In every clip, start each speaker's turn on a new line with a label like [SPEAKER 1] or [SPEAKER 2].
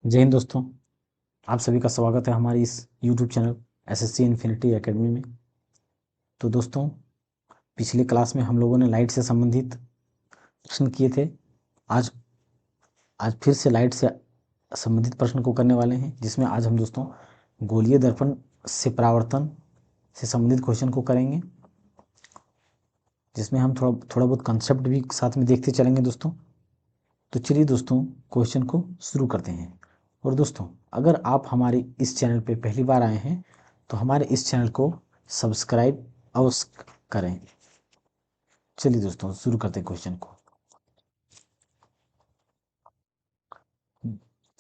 [SPEAKER 1] जय हिंद दोस्तों। आप सभी का स्वागत है हमारी इस YouTube channel SSC infinity academy में। तो दोस्तों, पिछले क्लास में हम लोगों ने लाइट से संबंधित प्रश्न किए थे। आज आज फिर से लाइट से संबंधित प्रश्न को करने वाले हैं, जिसमें आज हम दोस्तों गोलीय दर्पण से परावर्तन से संबंधित क्वेश्चन को करेंगे, जिसमें हम थोड़ा बहुत कंसेप्ट भी साथ में देखते चलेंगे दोस्तों। तो चलिए दोस्तों, क्वेश्चन को शुरू करते हैं। और दोस्तों, अगर आप हमारे इस चैनल पे पहली बार आए हैं तो हमारे इस चैनल को सब्सक्राइब अवश्य करें। चलिए दोस्तों, शुरू करते हैं क्वेश्चन को।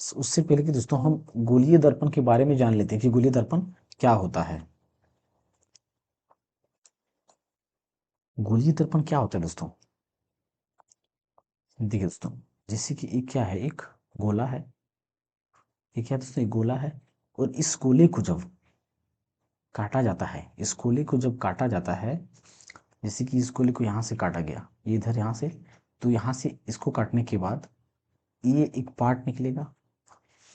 [SPEAKER 1] उससे पहले कि दोस्तों हम गोलीय दर्पण के बारे में जान लेते हैं कि गोलीय दर्पण क्या होता है। गोलीय दर्पण क्या होता है दोस्तों? देखिए दोस्तों, जैसे कि एक क्या है, एक गोला है। ये क्या है दोस्तों? एक गोला है। और इस गोले को जब काटा जाता है, इस गोले को जब काटा जाता है, जैसे कि इस गोले को यहाँ से काटा गया, ये इधर यहाँ से, तो यहाँ से इसको काटने के बाद ये एक पार्ट निकलेगा।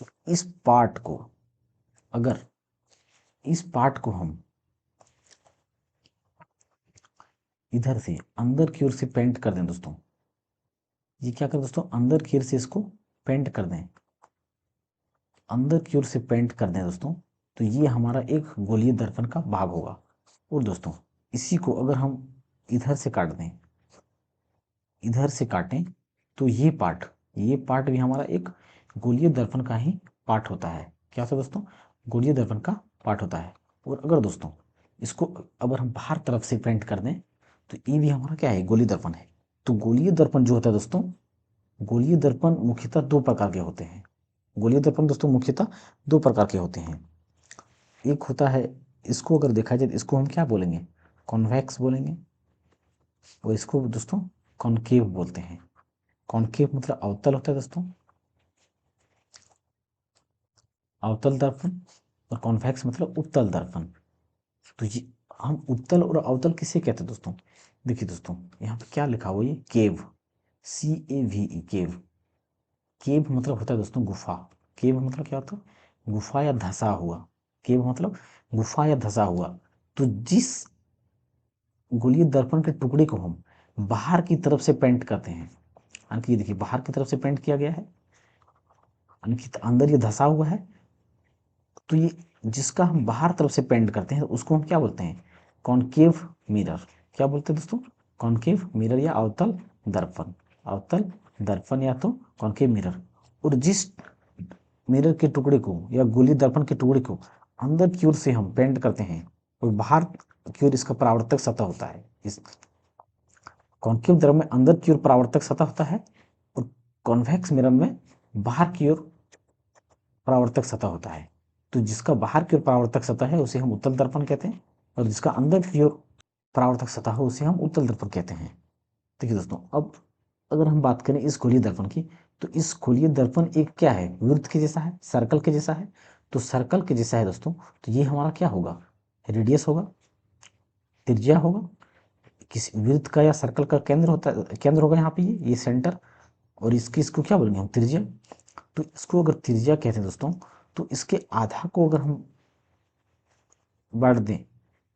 [SPEAKER 1] तो इस पार्ट को, अगर इस पार्ट को हम इधर से अंदर की ओर से पेंट कर दें दोस्तों, ये क्या करें दोस्तों? अंदर की ओर से इसको पेंट कर दें, अंदर की ओर से पेंट कर दें दोस्तों, तो ये हमारा एक गोलीय दर्पण का भाग होगा। और दोस्तों, इसी को अगर हम इधर से काट दें, इधर से काटें, तो ये पार्ट भी हमारा एक गोलीय दर्पण का ही पार्ट होता है। क्या होता है दोस्तों? गोलीय दर्पण का पार्ट होता है। और अगर दोस्तों इसको अगर हम बाहर तरफ से पेंट कर दें, तो ये भी हमारा क्या है? गोलीय दर्पण है। तो गोलीय दर्पण जो होता है दोस्तों, गोलीय दर्पण मुख्यतः दो प्रकार के होते हैं। गोलीय दर्पण दोस्तों मुख्यतः दो प्रकार के होते हैं। एक होता है, इसको अगर देखा जाए तो इसको हम क्या बोलेंगे? कॉन्वेक्स बोलेंगे। और इसको दोस्तों कॉनकेव बोलते हैं। कॉनकेव मतलब अवतल होता है दोस्तों, अवतल दर्पण। और कॉन्वेक्स मतलब उत्तल दर्पण। तो ये हम उत्तल और अवतल किसे कहते हैं दोस्तों? देखिए दोस्तों, यहाँ पे क्या लिखा हुआ है? केव, CAVE, केव। केव मतलब होता है दोस्तों गुफा। केव मतलब क्या होता है? गुफा या धसा हुआ। केव मतलब गुफा या धसा हुआ। तो जिस गोलीय दर्पण के टुकड़े को हम बाहर की तरफ से पेंट करते हैं, यानी कि देखिए बाहर की तरफ से पेंट किया गया है, यानी कि अंदर ये धसा हुआ है, तो ये जिसका हम बाहर तरफ से पेंट करते हैं उसको हम क्या बोलते हैं? Concave mirror. क्या बोलते हैं दोस्तों? कॉनकेव मिरर या अवतल दर्पण। अवतल दर्पण या तो कॉनकेव मिरर। और जिस मिरर के टुकड़े को या गोलीय दर्पण के टुकड़े को अंदर की ओर से हम पेंट करते हैं, और बाहर की ओर इसका परावर्तक सतह होता है। इस कॉनकेव दर्पण में अंदर की ओर परावर्तक सतह होता है, और कॉन्वेक्स मिरर में बाहर की ओर परावर्तक सतह होता है। तो जिसका बाहर की ओर परावर्तक सतह है उसे हम उत्तल दर्पण कहते हैं, और जिसका अंदर की ओर परावर्तक सतह है उसे हम उत्तल दर्पण कहते हैं। देखिए दोस्तों, अब अगर हम बात करें इस गोलीय दर्पण की, तो इस गोलीय दर्पण एक क्या है? वृत्त के जैसा है, सर्कल के जैसा है। तो सर्कल के जैसा है दोस्तों, तो ये हमारा क्या होगा? रेडियस होगा, त्रिज्या होगा। किसी वृत्त का या सर्कल का केंद्र होता है, केंद्र होगा यहाँ पे ये सेंटर। और इसको क्या बोलेंगे हम? त्रिज्या। तो इसको अगर त्रिज्या कहते हैं दोस्तों, तो इसके आधा को अगर हम बढ़ दें,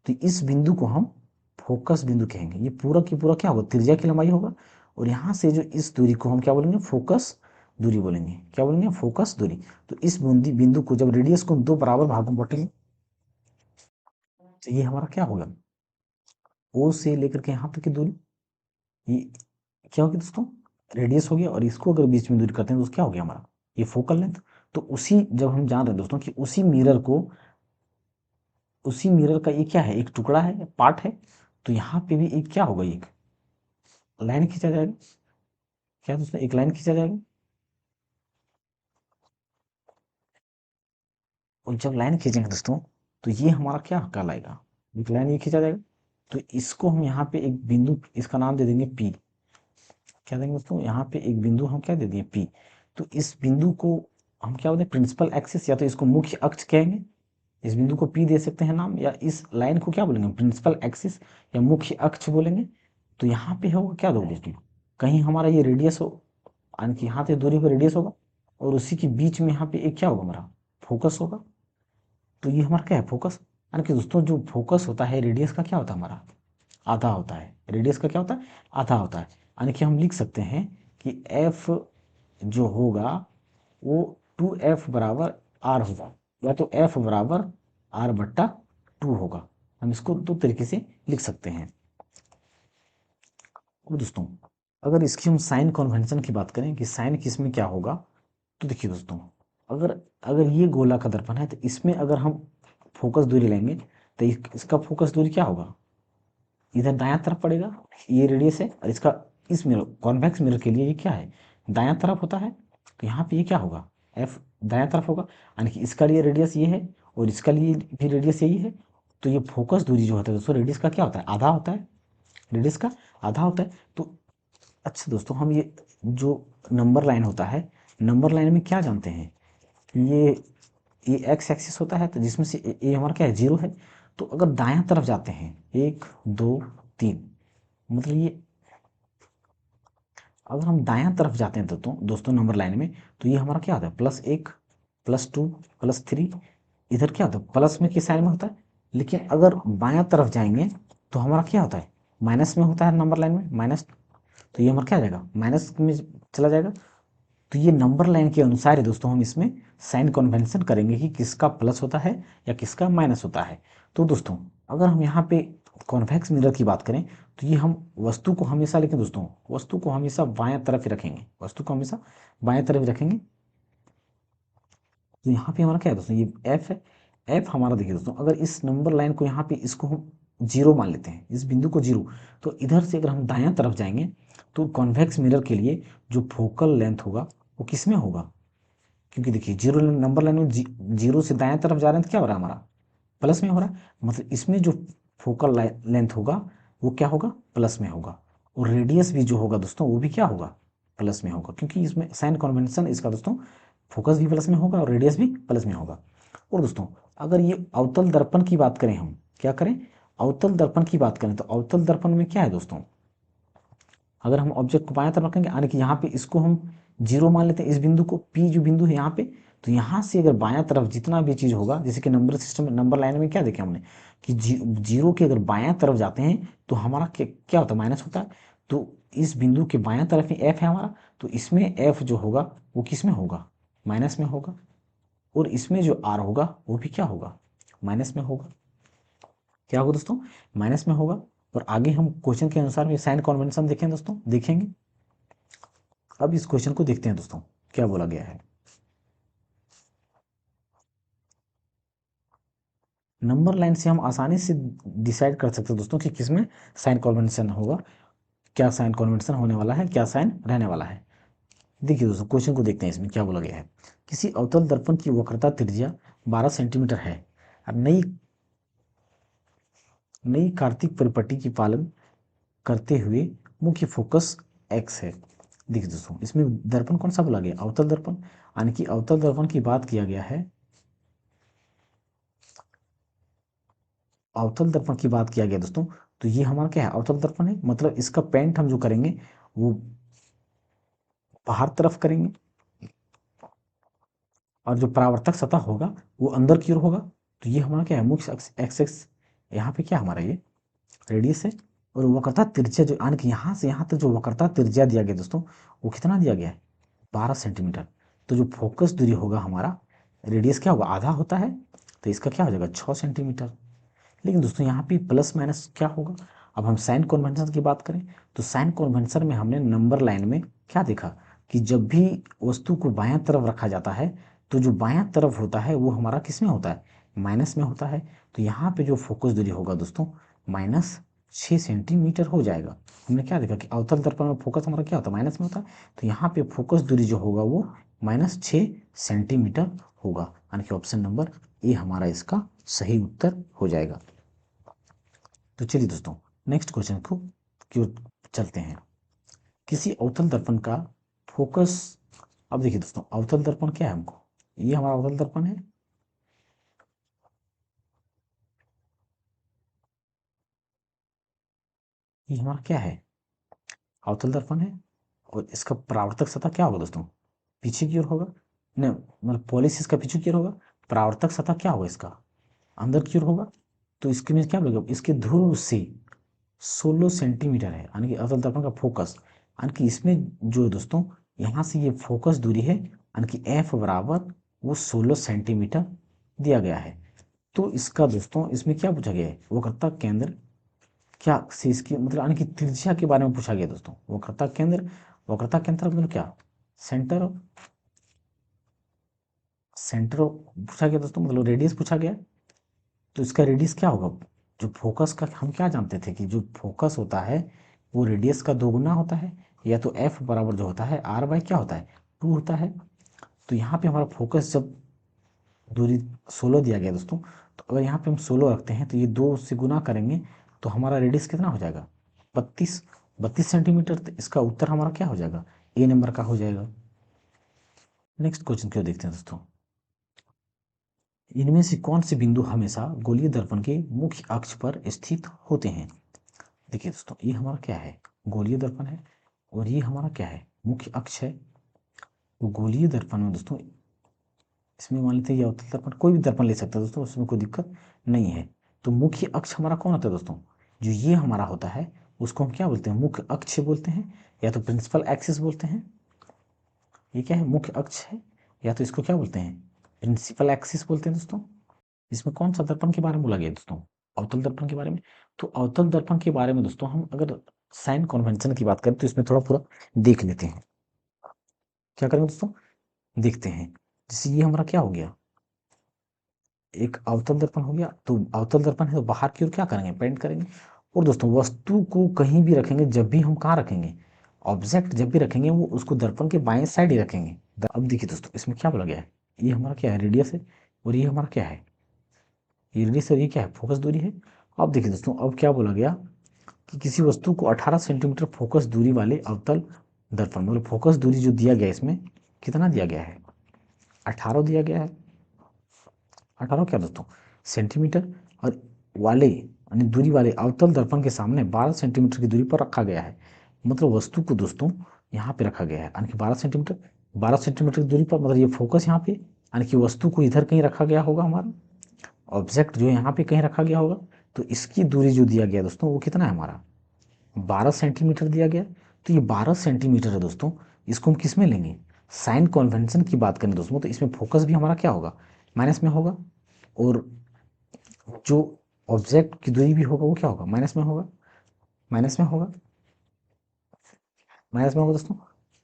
[SPEAKER 1] तो इस बिंदु को हम फोकस बिंदु कहेंगे। ये पूरा की पूरा क्या होगा? त्रिज्या की लंबाई होगा। और यहाँ से जो इस दूरी को हम क्या बोलेंगे? फोकस दूरी बोलेंगे। क्या बोलेंगे? फोकस दूरी। तो इस बिंदु को जब रेडियस को हम दो बराबर भागों में बांटेंगे, तो ये हमारा क्या होगा? ओ से लेकर के यहाँ तक की दूरी, ये क्या होगी दोस्तों? रेडियस हो गया। और इसको अगर बीच में दूरी करते हैं तो क्या हो गया हमारा? ये फोकल लेंथ। तो उसी जब हम जान रहे हैं दोस्तों कि उसी मिरर का ये क्या है? एक टुकड़ा है, पार्ट है। तो यहाँ पे भी एक क्या होगा? एक लाइन खींचा जाएगा। क्या दोस्तों? एक लाइन खींचा जाएगा। और जब लाइन खींचेंगे दोस्तों, तो ये हमारा क्या कहलाएगा? एक लाइन ये खींचा जाएगा। तो इसको हम यहाँ पे एक बिंदु, इसका नाम दे देंगे पी। क्या देंगे दोस्तों? यहाँ पे एक बिंदु हम क्या दे देंगे? पी। तो इस बिंदु को हम क्या बोलते हैं? प्रिंसिपल एक्सिस, या तो इसको मुख्य अक्ष कहेंगे। इस बिंदु को पी दे सकते हैं नाम, या इस लाइन को क्या बोलेंगे? प्रिंसिपल एक्सिस या मुख्य अक्ष बोलेंगे। तो यहाँ पे होगा क्या दोगे? कहीं हमारा ये रेडियस हो, यानी कि यहाँ से दूरी पर रेडियस होगा, और उसी के बीच में यहाँ पे एक क्या होगा हमारा फोकस होगा। तो ये हमारा क्या है फोकस, यानी कि दोस्तों जो फोकस होता है रेडियस का क्या होता है हमारा आधा होता है, रेडियस का क्या होता है आधा होता है। यानी कि हम लिख सकते हैं कि एफ जो होगा वो 2f बराबर आर होगा, या तो f बराबर आर बट्टा 2 होगा। हम इसको दो तरीके से लिख सकते हैं। और दोस्तों अगर इसकी हम साइन कन्वेंशन की बात करें कि साइन किस में क्या होगा, तो देखिए दोस्तों अगर अगर ये गोला का दर्पण है तो इसमें अगर हम फोकस दूरी लेंगे तो इसका फोकस दूरी क्या होगा, इधर दायां तरफ पड़ेगा, ये रेडियस है, और इसका इस मिरर कॉन्वेक्स मिरर के लिए ये क्या है दायां तरफ होता है। तो यहाँ पे ये क्या होगा एफ दायां तरफ होगा, यानी कि इसका लिए रेडियस ये है और इसका लिए भी रेडियस यही है। तो ये फोकस दूरी जो होता है दोस्तों रेडियस का क्या होता है आधा होता है, रेडियस का आधा होता है। तो अच्छा दोस्तों हम ये जो नंबर लाइन होता है, नंबर लाइन में क्या जानते हैं, ये ये एक्स एक्सिस होता है, तो जिसमें से ये हमारा क्या है जीरो है। तो अगर दायां तरफ जाते हैं 1 2 3, मतलब ये अगर हम दायां तरफ जाते हैं दोस्तों नंबर लाइन में, तो ये हमारा क्या होता है +1 +2 +3, इधर क्या होता है प्लस में किस साइन में होता है। लेकिन अगर बायां तरफ जाएंगे तो हमारा क्या होता है माइनस में होता है नंबर लाइन में माइनस। तो ये हमारा क्या आ जाएगा माइनस में चला जाएगा। तो ये नंबर लाइन के अनुसार है दोस्तों हम इसमें साइन कन्वेंशन करेंगे कि किसका प्लस होता है या किसका माइनस होता है। तो दोस्तों अगर हम यहाँ पे कॉन्वेक्स मिरर की बात करें तो ये हम वस्तु को हमेशा, लेकिन दोस्तों वस्तु को हमेशा बाएं तरफ ही रखेंगे, वस्तु को हमेशा बाएं तरफ ही रखेंगे। तो यहाँ पे हमारा क्या है दोस्तों ये एफ है, एफ हमारा देखिए दोस्तों अगर इस नंबर लाइन को यहाँ पे इसको हम जीरो मान लेते हैं, इस बिंदु को जीरो, तो इधर से अगर हम दायां तरफ जाएंगे तो कॉन्वेक्स मिरर के लिए जो फोकल लेंथ होगा वो किस में होगा, क्योंकि देखिए जीरो नंबर लाइन में जीरो से दाएं तरफ जा रहे हैं तो क्या हो रहा है हमारा प्लस में हो रहा है, मतलब इसमें जो फोकल लेंथ होगा वो क्या होगा प्लस में होगा। और रेडियस भी जो होगा दोस्तों वो भी क्या होगा प्लस में होगा, क्योंकि इसमें साइन कन्वेंशन इसका दोस्तों फोकस भी प्लस में होगा और रेडियस भी प्लस में होगा। और दोस्तों अगर ये अवतल दर्पण की बात करें, हम क्या करें अवतल दर्पण की बात करें, तो अवतल दर्पण में क्या है दोस्तों, अगर हम ऑब्जेक्ट को बाएं तरफ रखेंगे यानी कि यहाँ पे इसको हम जीरो मान लेते हैं, इस बिंदु को पी जो बिंदु है यहाँ पे, तो यहाँ से अगर बायां तरफ जितना भी चीज़ होगा, जैसे कि नंबर सिस्टम नंबर लाइन में क्या देखे हमने कि जीरो के अगर बायां तरफ जाते हैं तो हमारा क्या होता है माइनस होता है। तो इस बिंदु के बायां तरफ ही एफ है हमारा, तो इसमें एफ जो होगा वो किस में होगा माइनस में होगा, और इसमें जो आर होगा वो भी क्या होगा माइनस में होगा। क्या होगा दोस्तों माइनस में होगा। और आगे हम क्वेश्चन के अनुसार भी साइन कन्वेंशन देखें दोस्तों देखेंगे। अब इस क्वेश्चन को देखते हैं दोस्तों क्या बोला गया है। नंबर लाइन से हम आसानी से डिसाइड कर सकते हैं दोस्तों कि किसमें साइन कन्वेंशन होगा, क्या साइन कन्वेंशन होने वाला है क्या साइन रहने वाला है। देखिए दोस्तों क्वेश्चन को देखते हैं इसमें क्या बोला गया है। किसी अवतल दर्पण की वक्रता त्रिज्या 12 सेंटीमीटर है और नई नई कार्तिक परिपट्टी की पालन करते हुए मुख्य फोकस एक्स है। देखिए दोस्तों इसमें दर्पण कौन सा बोला गया अवतल दर्पण, यानी कि अवतल दर्पण की बात किया गया है, अवतल दर्पण की बात किया गया दोस्तों। तो ये हमारा क्या है अवतल दर्पण है, मतलब इसका पेंट हम जो करेंगे वो बाहर तरफ करेंगे और जो परावर्तक सतह होगा वो अंदर की ओर होगा। तो ये हमारा क्या है मुख्य एक्स एक्स, यहाँ पे क्या हमारा ये रेडियस है। और वक्रता त्रिज्या जो यानी कि यहाँ से यहाँ तक जो वक्रता त्रिज्या दिया गया दोस्तों वो कितना दिया गया है 12 सेंटीमीटर। तो जो फोकस दूरी होगा हमारा रेडियस क्या होगा आधा होता है, तो इसका क्या हो जाएगा 6 सेंटीमीटर। लेकिन दोस्तों यहाँ पे प्लस माइनस क्या होगा, अब हम साइन कन्वेंशन की बात करें तो साइन कन्वेंशन में हमने नंबर लाइन में क्या देखा कि जब भी वस्तु को बायां तरफ रखा जाता है तो जो बायां तरफ होता है वो हमारा किस में होता है माइनस में होता है। तो यहाँ पे जो फोकस दूरी होगा दोस्तों -6 सेंटीमीटर हो जाएगा। हमने क्या देखा कि अवतल दर्पण में फोकस हमारा क्या होता है माइनस में होता है, तो यहाँ पे फोकस दूरी जो होगा वो -6 सेंटीमीटर होगा, यानी कि ऑप्शन नंबर ए हमारा इसका सही उत्तर हो जाएगा। तो चलिए दोस्तों नेक्स्ट क्वेश्चन को क्यों चलते हैं। किसी अवतल दर्पण का फोकस, अब देखिए दोस्तों अवतल दर्पण क्या है हमको, ये हमारा अवतल दर्पण है, ये हमारा क्या है अवतल दर्पण है, और इसका परावर्तक सतह क्या होगा दोस्तों पीछे की ओर होगा। नहीं मतलब पॉलिश इसका पीछे की ओर होगा, परावर्तक सतह क्या होगा इसका अंदर की ओर होगा। तो इसके में क्या बोलेगा, इसके ध्रुव से 16 सेंटीमीटर है, यानी कि अवतल दर्पण का फोकस, यानी कि इसमें जो है दोस्तों यहाँ से ये फोकस दूरी है, यानी कि एफ बराबर वो 16 सेंटीमीटर दिया गया है। तो इसका दोस्तों इसमें क्या पूछा गया है, वक्रता केंद्र क्या से इसकी मतलब यानी कि त्रिज्या के बारे में पूछा गया दोस्तों। वक्रता केंद्र, वक्रता केंद्र मतलब क्या, सेंटर, सेंटर पूछा गया दोस्तों, मतलब रेडियस पूछा गया। तो इसका रेडियस क्या होगा, जो फोकस का हम क्या जानते थे कि जो फोकस होता है वो रेडियस का दोगुना होता है, या तो एफ बराबर जो होता है आर बाई क्या होता है 2 होता है। तो यहाँ पे हमारा फोकस जब दूरी 16 दिया गया दोस्तों, तो अगर यहाँ पे हम 16 रखते हैं तो ये 2 से गुना करेंगे तो हमारा रेडियस कितना हो जाएगा 32 सेंटीमीटर। तो इसका उत्तर हमारा क्या हो जाएगा, ए नंबर का हो जाएगा। नेक्स्ट क्वेश्चन क्यों देखते हैं दोस्तों, इनमें से कौन से बिंदु हमेशा गोलीय दर्पण के मुख्य अक्ष पर स्थित होते हैं। देखिए दोस्तों ये हमारा क्या है, गोलीय दर्पण है, और ये हमारा क्या है मुख्य अक्ष है। तो गोलीय दर्पण में दोस्तों इसमें मान लेते हैं ये अवतल दर्पण, कोई भी दर्पण ले सकता है दोस्तों, उसमें कोई दिक्कत नहीं है। तो मुख्य अक्ष हमारा कौन होता है दोस्तों, जो ये हमारा होता है उसको हम क्या बोलते हैं, मुख्य अक्ष बोलते हैं, या तो प्रिंसिपल एक्सिस बोलते हैं। ये क्या है, मुख्य अक्ष है, या तो इसको क्या बोलते हैं, प्रिंसिपल एक्सिस बोलते हैं दोस्तों। इसमें कौन सा दर्पण के बारे में बोला गया दोस्तों, अवतल दर्पण के बारे में। तो अवतल दर्पण के बारे में दोस्तों हम अगर साइन कन्वेंशन की बात करें तो इसमें थोड़ा पूरा देख लेते हैं। क्या करेंगे दोस्तों, देखते हैं। जैसे ये हमारा क्या हो गया, एक अवतल दर्पण हो गया। तो अवतल दर्पण है तो बाहर की ओर क्या करेंगे, पेंट करेंगे। और दोस्तों वस्तु को कहीं भी रखेंगे, जब भी हम कहाँ रखेंगे, ऑब्जेक्ट जब भी रखेंगे वो उसको दर्पण के बाएं साइड ही रखेंगे। अब देखिए दोस्तों इसमें क्या बोला गया है, ये हमारा क्या है रेडियस है, और ये हमारा क्या है, ये रेडियस और ये क्या है फोकस दूरी है। अब देखिए दोस्तों अब क्या बोला गया कि किसी वस्तु को 18 सेंटीमीटर फोकस दूरी वाले अवतल दर्पण, मतलब फोकस दूरी जो दिया गया है इसमें कितना दिया गया है, 18 दिया गया है। 18 क्या दोस्तों सेंटीमीटर, और वाले यानी दूरी वाले अवतल दर्पण के सामने 12 सेंटीमीटर की दूरी पर रखा गया है। मतलब वस्तु को दोस्तों यहाँ पे रखा गया है, यानी कि 12 सेंटीमीटर, 12 सेंटीमीटर की दूरी पर, मतलब ये फोकस यहाँ पे, यानी कि वस्तु को इधर कहीं रखा गया होगा, हमारा ऑब्जेक्ट जो यहाँ पे कहीं रखा गया होगा। तो इसकी दूरी जो दिया गया दोस्तों वो कितना है हमारा 12 सेंटीमीटर दिया गया। तो ये 12 सेंटीमीटर है दोस्तों, इसको हम किस में लेंगे, साइन कन्वेंशन की बात करें दोस्तों तो इसमें फोकस भी हमारा क्या होगा माइनस में होगा, और जो ऑब्जेक्ट की दूरी भी होगा वो क्या होगा माइनस में होगा, माइनस में होगा, माइनस में होगा दोस्तों।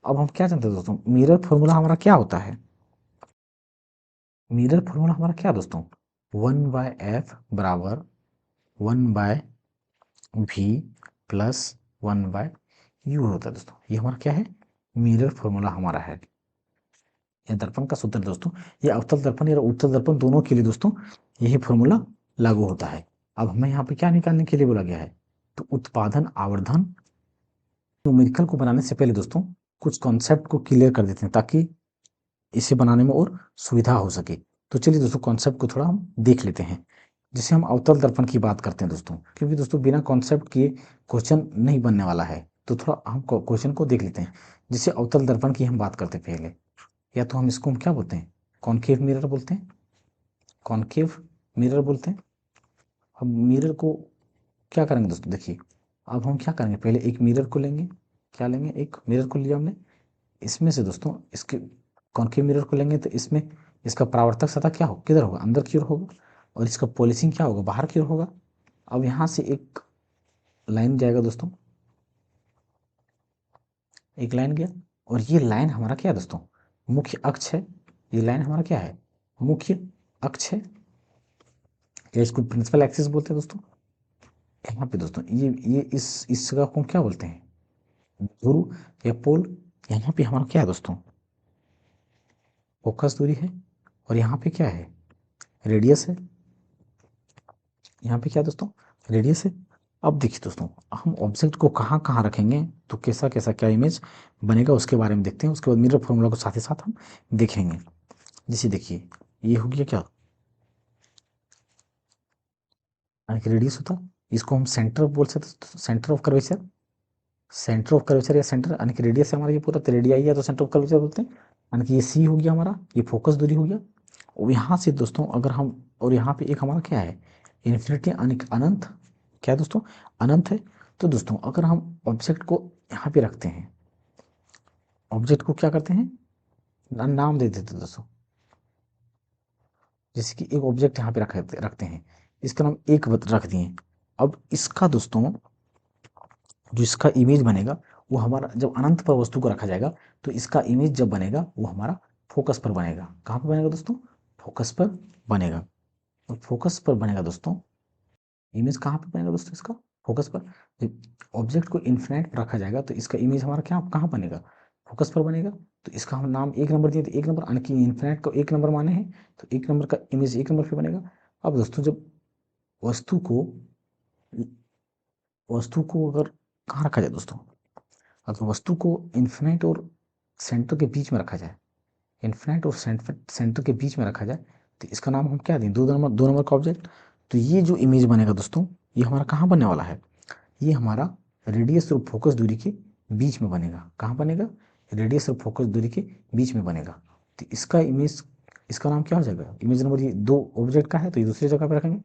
[SPEAKER 1] अब हम क्या जानते हैं दोस्तों, मिरर फॉर्मूला हमारा क्या होता है, मिरर फॉर्मूला हमारा क्या दोस्तों 1/f बराबर 1/v प्लस 1/u होता है दोस्तों। ये हमारा क्या है, मिरर फॉर्मूला हमारा है। यह दर्पण का सूत्र दोस्तों, ये अवतल दर्पण या उत्तल दर्पण दोनों के लिए दोस्तों यही फॉर्मूला लागू होता है। अब हमें यहाँ पे क्या निकालने के लिए बोला गया है, तो उत्पादन आवर्धन। न्यूमेरिकल को बनाने से पहले दोस्तों कुछ कॉन्सेप्ट को क्लियर कर देते हैं ताकि इसे बनाने में और सुविधा हो सके। तो चलिए दोस्तों कॉन्सेप्ट को थोड़ा हम देख लेते हैं। जैसे हम अवतल दर्पण की बात करते हैं दोस्तों, क्योंकि दोस्तों बिना कॉन्सेप्ट किए क्वेश्चन नहीं बनने वाला है, तो थोड़ा हम क्वेश्चन को देख लेते हैं। जैसे अवतल दर्पण की हम बात करते हैं पहले, या तो हम इसको हम क्या बोलते हैं, कॉनकेव मिरर बोलते हैं, कॉनकेव मिरर बोलते हैं। अब मिरर को क्या करेंगे दोस्तों, देखिए अब हम क्या करेंगे, पहले एक मिरर को लेंगे, क्या लेंगे, एक मिरर को लिया हमने, इसमें से दोस्तों इसके कॉनकेव मिरर को लेंगे तो इसमें इसका परावर्तक सतह क्या होगा, किधर होगा, अंदर की ओर होगा, और इसका पॉलिशिंग क्या होगा, बाहर की ओर होगा। अब यहाँ से एक लाइन जाएगा दोस्तों, एक लाइन गया, और ये लाइन हमारा क्या है दोस्तों, मुख्य अक्ष है। ये लाइन हमारा क्या है, मुख्य अक्ष है, या इसको प्रिंसिपल एक्सिस बोलते हैं दोस्तों। यहाँ पे दोस्तों ये इस जगह को हम क्या बोलते हैं, ध्रुव या पोल। यहाँ पे हमारा क्या है दोस्तों, फोकस दूरी है, और यहाँ पे क्या है, रेडियस है। यहाँ पे क्या है दोस्तों, रेडियस है। अब देखिए दोस्तों हम ऑब्जेक्ट को कहाँ कहाँ रखेंगे तो कैसा कैसा क्या इमेज बनेगा उसके बारे में देखते हैं, उसके बाद मिरर फॉर्मूला को साथ ही साथ हम देखेंगे। जैसे देखिए ये हो गया क्या, रेडियस होता है, इसको हम सेंटर बोल सकते, centre of curvature, centre of curvature या सेंटर, यानी कि रेडियस है हमारा ये पूरा, तो रेडियाई है तो सेंटर ऑफ कर्वेचर बोलते हैं। यानी कि ये सी हो गया हमारा, ये फोकस दूरी हो गया। और यहाँ से दोस्तों अगर हम, और यहाँ पे एक हमारा क्या है, इन्फिनिटी यानी कि अनंत, क्या है दोस्तों, अनंत है। तो दोस्तों अगर हम ऑब्जेक्ट को यहाँ पे रखते हैं, ऑब्जेक्ट को क्या करते हैं, नाम दे देते हैं दोस्तों। जैसे कि एक ऑब्जेक्ट यहाँ पे रखते हैं, इसका नाम एक रख दिए। अब इसका दोस्तों जो इसका इमेज बनेगा वो हमारा, जब अनंत पर वस्तु को रखा जाएगा तो इसका इमेज जब बनेगा वो हमारा फोकस पर बनेगा। कहाँ पर बनेगा दोस्तों, फोकस पर बनेगा। और फोकस पर बनेगा दोस्तों, इमेज कहाँ पे बनेगा दोस्तों इसका, फोकस पर। जब ऑब्जेक्ट को इन्फिनाइट पर रखा जाएगा तो इसका इमेज हमारा क्या कहाँ बनेगा, फोकस पर बनेगा। तो इसका हम नाम एक नंबर दिए थे, एक नंबर, यानी कि इन्फिनाइट को एक नंबर माने हैं तो एक नंबर का इमेज एक नंबर पे बनेगा। अब दोस्तों जब वस्तु को वस्तु को अगर कहाँ रखा जाए दोस्तों, अगर वस्तु को इन्फिनाइट और सेंटर के बीच में रखा जाए, इन्फिनाइट और सेंटर के बीच में रखा जाए तो इसका नाम हम क्या दें, दो नंबर का ऑब्जेक्ट। तो ये जो इमेज बनेगा दोस्तों, ये हमारा कहाँ बनने वाला है, ये हमारा रेडियस और फोकस दूरी के बीच में बनेगा। कहाँ बनेगा, रेडियस और फोकस दूरी के बीच में बनेगा। तो इसका इमेज, इसका नाम क्या हो जाएगा, इमेज नंबर, ये दो ऑब्जेक्ट का है तो ये दूसरी जगह पर रखेंगे।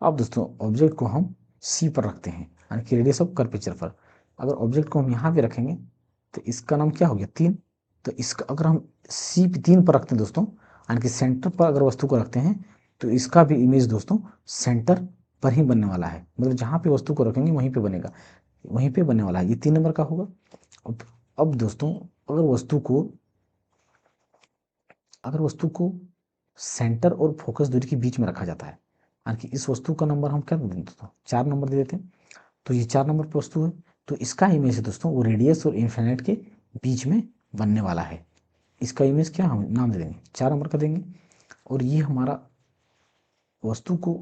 [SPEAKER 1] अब दोस्तों ऑब्जेक्ट को हम सी पर रखते हैं, यानी कि रेडियस ऑफ कर्वेचर पर। अगर ऑब्जेक्ट को हम यहाँ पे रखेंगे तो इसका नाम क्या हो गया, 3। तो इसका अगर हम सी पे 3 पर रखते हैं दोस्तों, यानी कि सेंटर पर अगर वस्तु को रखते हैं तो इसका भी इमेज दोस्तों सेंटर पर ही बनने वाला है। मतलब जहाँ पे वस्तु को रखेंगे वहीं पे बनेगा, वहीं पे बनने वाला है। ये 3 नंबर का होगा। अब अब दोस्तों अगर वस्तु को सेंटर और फोकस दूरी के बीच में रखा जाता है, यानी कि इस वस्तु का नंबर हम क्या दे देते हैं दोस्तों, 4 नंबर दे देते हैं। तो ये 4 नंबर पे वस्तु है, तो इसका इमेज है दोस्तों वो रेडियस और इन्फिनिट के बीच में बनने वाला है। इसका इमेज क्या हम नाम दे देंगे, 4 नंबर का देंगे। और ये हमारा वस्तु को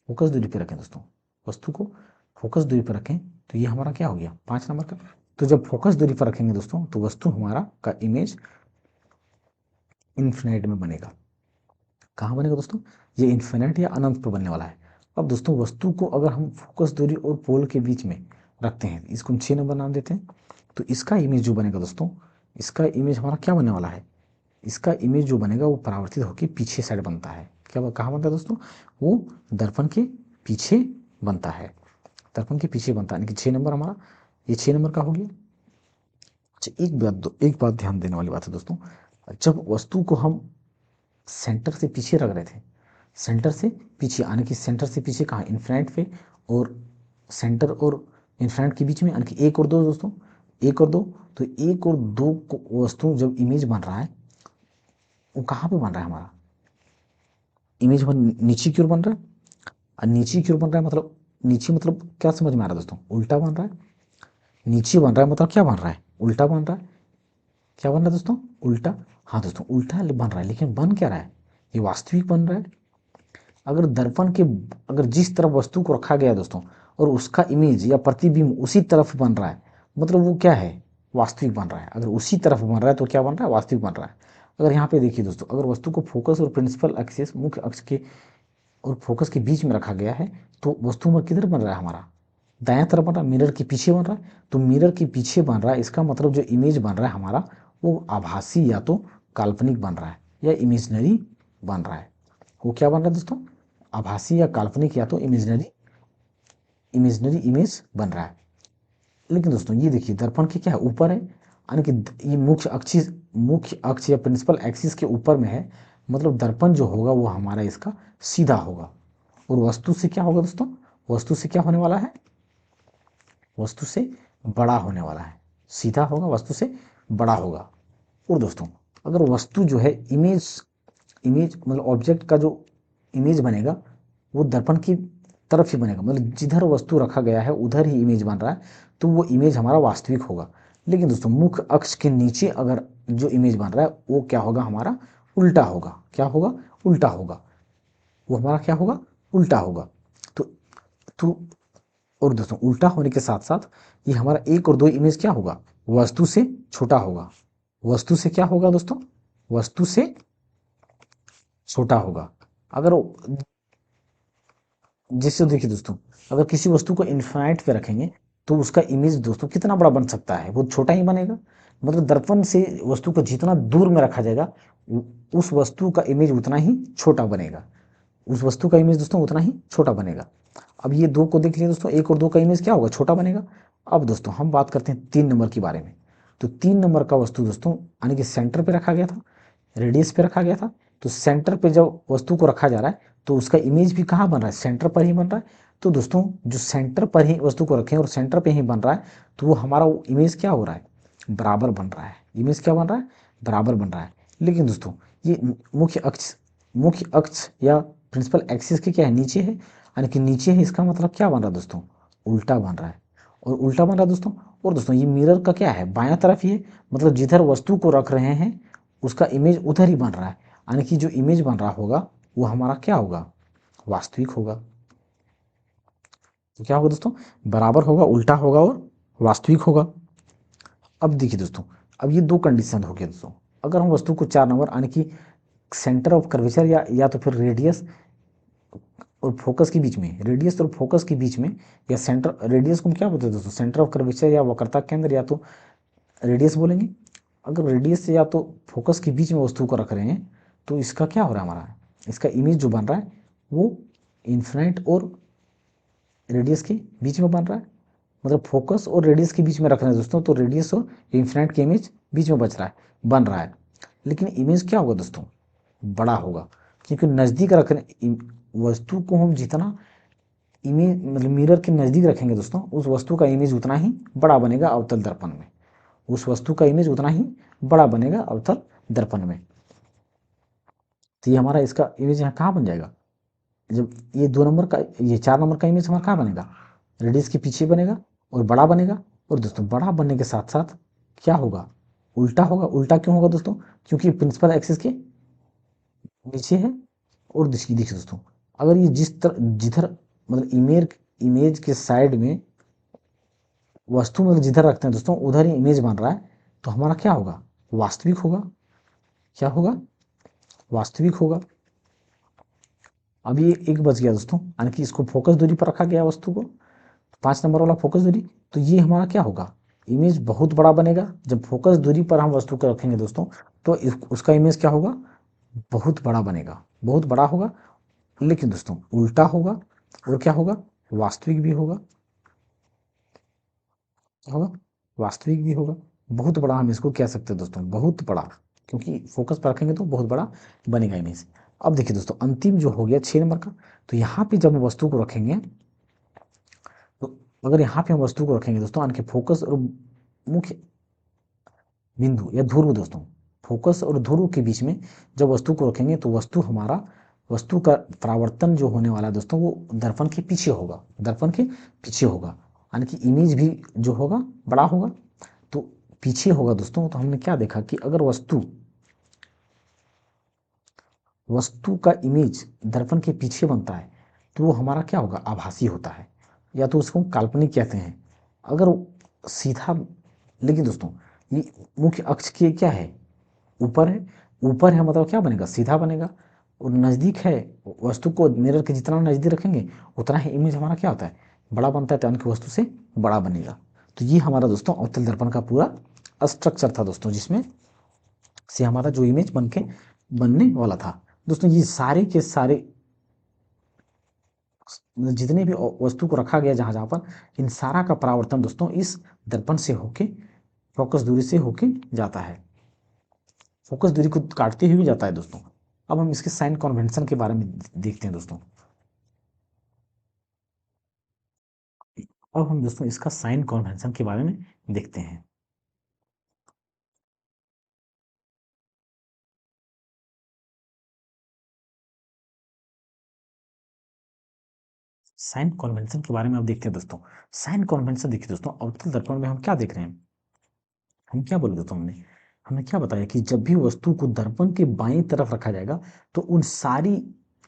[SPEAKER 1] फोकस दूरी पे रखें दोस्तों, वस्तु को फोकस दूरी पर रखें तो ये हमारा क्या हो गया, 5 नंबर का। तो जब फोकस दूरी पर रखेंगे दोस्तों तो वस्तु हमारा का इमेज इन्फिनिट में बनेगा। कहाँ बनेगा दोस्तों, ये इन्फिनिट या अनंत पर बनने वाला है। अब दोस्तों वस्तु को अगर हम फोकस दूरी और पोल के बीच में रखते हैं, इसको हम 6 नंबर नाम देते हैं। तो इसका इमेज जो बनेगा दोस्तों, इसका इमेज हमारा क्या बनने वाला है, इसका इमेज जो बनेगा वो परावर्तित होकर पीछे साइड बनता है। क्या कहाँ बनता है दोस्तों, वो दर्पण के पीछे बनता है, दर्पण के पीछे बनता है, यानी कि 6 नंबर हमारा, ये 6 नंबर का हो गया। अच्छा एक बात ध्यान देने वाली बात है दोस्तों, जब वस्तु को हम सेंटर से पीछे रख रहे थे, सेंटर से पीछे, यानी कि सेंटर से पीछे कहाँ, इन्फिनिट पे, और सेंटर और इन्फिनिट के बीच में, यानी कि 1 और 2 दोस्तों, 1 और 2। तो 1 और 2 को वस्तु जब इमेज बन रहा है वो कहाँ पे बन रहा है हमारा, इमेज नीचे की ओर बन रहा है। और नीचे की ओर बन रहा है मतलब, नीचे मतलब क्या समझ में आ रहा है दोस्तों, उल्टा बन रहा है। नीचे बन रहा है मतलब क्या बन रहा है, उल्टा बन रहा है। क्या बन रहा है दोस्तों, उल्टा। हाँ दोस्तों उल्टा बन रहा है, लेकिन बन क्या रहा है, ये वास्तविक बन रहा है। अगर दर्पण के, अगर जिस तरफ वस्तु को रखा गया है दोस्तों और उसका इमेज या प्रतिबिंब उसी तरफ बन रहा है, मतलब वो क्या है, वास्तविक बन रहा है। अगर उसी तरफ बन रहा है तो क्या बन रहा है, वास्तविक बन रहा है। अगर यहाँ पे देखिए दोस्तों, अगर वस्तु को फोकस और प्रिंसिपल एक्सिस, मुख्य अक्ष के और फोकस के बीच में रखा गया है तो वस्तु में किधर बन रहा है हमारा, दाएं तरफ बन रहा है, मिरर के पीछे बन रहा है। तो मिरर के पीछे बन रहा है, इसका मतलब जो इमेज बन रहा है हमारा वो आभासी या तो काल्पनिक बन रहा है या इमेजनरी बन रहा है। वो क्या बन रहा है दोस्तों, आभासी या काल्पनिक या तो इमेजनरी इमेजनरी इमेज बन रहा है। लेकिन दोस्तों ये देखिए दर्पण के क्या है, ऊपर है, यानी कि ये मुख्य अक्ष या प्रिंसिपल एक्सिस के ऊपर में है। मतलब दर्पण जो होगा वो हमारा इसका सीधा होगा। और वस्तु से क्या होगा दोस्तों, वस्तु से क्या होने वाला है, वस्तु से बड़ा होने वाला है, सीधा होगा, वस्तु से बड़ा होगा। और दोस्तों अगर वस्तु जो है इमेज इमेज मतलब ऑब्जेक्ट का जो इमेज बनेगा वो दर्पण की तरफ ही बनेगा, मतलब जिधर वस्तु रखा गया है उधर ही इमेज बन रहा है तो वो इमेज हमारा वास्तविक होगा। लेकिन दोस्तों मुख्य अक्ष के नीचे अगर जो इमेज बन रहा है वो क्या होगा, हमारा उल्टा होगा। क्या होगा, उल्टा होगा। वो हमारा क्या होगा, उल्टा होगा। तो तो और दोस्तों उल्टा होने के साथ साथ ये हमारा 1 और 2 इमेज क्या होगा, वस्तु से छोटा होगा। वस्तु से क्या होगा दोस्तों, वस्तु से छोटा होगा। अगर जैसे देखिए दोस्तों, अगर किसी वस्तु को इन्फिनाइट पे रखेंगे तो उसका इमेज दोस्तों कितना बड़ा बन सकता है, वो छोटा ही बनेगा। मतलब दर्पण से वस्तु को जितना दूर में रखा जाएगा उस वस्तु का इमेज उतना ही छोटा बनेगा, उस वस्तु का इमेज दोस्तों उतना ही छोटा बनेगा। अब ये दो को देख लिया दोस्तों, एक और दो का इमेज क्या होगा, छोटा बनेगा। अब दोस्तों हम बात करते हैं 3 नंबर के बारे में। तो 3 नंबर का वस्तु दोस्तों यानी कि सेंटर पे रखा गया था, रेडियस पे रखा गया था। तो सेंटर पे जब वस्तु को रखा जा रहा है तो उसका इमेज भी कहाँ बन रहा है, सेंटर पर ही बन रहा है। तो दोस्तों जो सेंटर पर ही वस्तु को रखें और सेंटर पे ही बन रहा है तो वो हमारा इमेज क्या हो रहा है, बराबर बन रहा है। इमेज क्या बन रहा है, बराबर बन रहा है। लेकिन दोस्तों ये मुख्य अक्ष या प्रिंसिपल एक्सिस के क्या है, नीचे है, यानी कि नीचे है, इसका मतलब क्या बन रहा है दोस्तों, उल्टा बन रहा है। और उल्टा बन रहा है दोस्तों। और दोस्तों ये मिरर का क्या है, बायां तरफ ही है, मतलब जिधर वस्तु को रख रहे हैं उसका इमेज उधर ही बन रहा है। यानी कि जो इमेज बन रहा होगा वो हमारा क्या होगा, वास्तविक होगा। तो क्या होगा दोस्तों, बराबर होगा, उल्टा होगा और वास्तविक होगा। अब देखिए दोस्तों, अब ये दो कंडीशन हो गया दोस्तों। अगर हम वस्तु को 4 नंबर यानी कि सेंटर ऑफ कर्वेचर या तो फिर रेडियस और फोकस के बीच में, रेडियस और फोकस के बीच में, या सेंटर, रेडियस को हम क्या बोलते हैं दोस्तों, सेंटर ऑफ कर्वेचर या वक्रता केंद्र, या तो रेडियस बोलेंगे। अगर रेडियस से या तो फोकस के बीच में वस्तु को रख रहे हैं तो इसका क्या हो रहा है, हमारा इसका इमेज जो बन रहा है वो इन्फिनाइट और रेडियस के बीच में बन रहा है। मतलब फोकस और रेडियस के बीच में रख रहे हैं दोस्तों, तो रेडियस और इन्फिनाइट के इमेज बीच में बच रहा है, बन रहा है। लेकिन इमेज क्या होगा दोस्तों, बड़ा होगा, क्योंकि नज़दीक रखने वस्तु को हम जितना इमेज मतलब मिरर के नज़दीक रखेंगे दोस्तों उस वस्तु का इमेज उतना ही बड़ा बनेगा अवतल दर्पण में, उस वस्तु का इमेज उतना ही बड़ा बनेगा अवतल दर्पण में। तो ये हमारा इसका इमेज यहाँ कहाँ बन जाएगा, जब ये 2 नंबर का, ये 4 नंबर का इमेज हमारा कहाँ बनेगा, रेडियस के पीछे बनेगा और बड़ा बनेगा। और दोस्तों बड़ा बनने के साथ साथ क्या होगा, उल्टा होगा। उल्टा क्यों होगा दोस्तों, क्योंकि प्रिंसिपल एक्सिस के नीचे है। और देखिए दोस्तों, अगर ये जिधर मतलब इमेज के साइड में वस्तु में जिधर रखते हैं दोस्तों उधर ही इमेज बन रहा है, तो हमारा क्या होगा, वास्तविक होगा। क्या होगा, वास्तविक होगा। अब ये एक बच गया दोस्तों, यानी कि इसको फोकस दूरी पर रखा गया वस्तु को, 5 नंबर वाला फोकस दूरी। तो ये हमारा क्या होगा, इमेज बहुत बड़ा बनेगा। जब फोकस दूरी पर हम वस्तु को रखेंगे दोस्तों तो उसका इमेज क्या होगा, बहुत बड़ा बनेगा, बहुत बड़ा होगा। लेकिन दोस्तों उल्टा होगा और क्या होगा, वास्तविक भी होगा। क्या होगा, वास्तविक भी होगा। बहुत बड़ा हम इसको कह सकते हैं दोस्तों, बहुत बड़ा, क्योंकि फोकस पर रखेंगे तो बहुत बड़ा बनेगा इमेज। अब देखिए दोस्तों, अंतिम जो हो गया 6 नंबर का, तो यहाँ पे जब हम वस्तु को रखेंगे तो अगर यहाँ पे हम वस्तु को रखेंगे दोस्तों, यानी कि फोकस और मुख्य बिंदु या ध्रुव दोस्तों, फोकस और ध्रुव के बीच में जब वस्तु को रखेंगे तो वस्तु का परावर्तन जो होने वाला है दोस्तों वो दर्पण के पीछे होगा, दर्पण के पीछे होगा। यानी कि इमेज भी जो होगा बड़ा होगा, तो पीछे होगा दोस्तों। तो हमने क्या देखा कि अगर वस्तु का इमेज दर्पण के पीछे बनता है तो वो हमारा क्या होगा, आभासी होता है, या तो उसको काल्पनिक कहते हैं। अगर सीधा, लेकिन दोस्तों ये मुख्य अक्ष के क्या है, ऊपर है, ऊपर है मतलब क्या बनेगा, सीधा बनेगा। और नज़दीक है, वस्तु को मिरर के जितना नज़दीक रखेंगे उतना ही इमेज हमारा क्या होता है, बड़ा बनता है, तो उनकी वस्तु से बड़ा बनेगा। तो ये हमारा दोस्तों अवतल दर्पण का पूरा स्ट्रक्चर था दोस्तों, जिसमें से हमारा जो इमेज बन के बनने वाला था दोस्तों। ये सारे के सारे जितने भी वस्तु को रखा गया जहाँ जहाँ पर, इन सारा का परावर्तन दोस्तों इस दर्पण से होके, फोकस दूरी से होके जाता है, फोकस दूरी को काटते हुए जाता है दोस्तों। अब हम इसके साइन कन्वेंशन के बारे में देखते हैं दोस्तों। अब हम दोस्तों इसका साइन कन्वेंशन के बारे में देखते हैं। साइन कन्वेंशन के बारे में अब देखते हैं दोस्तों। साइन कन्वेंशन देखिए दोस्तों, अवतल दर्पण में हम क्या देख रहे हैं, हम क्या बोले दोस्तों, हमने क्या बताया कि जब भी वस्तु को दर्पण के बाईं तरफ रखा जाएगा तो उन सारी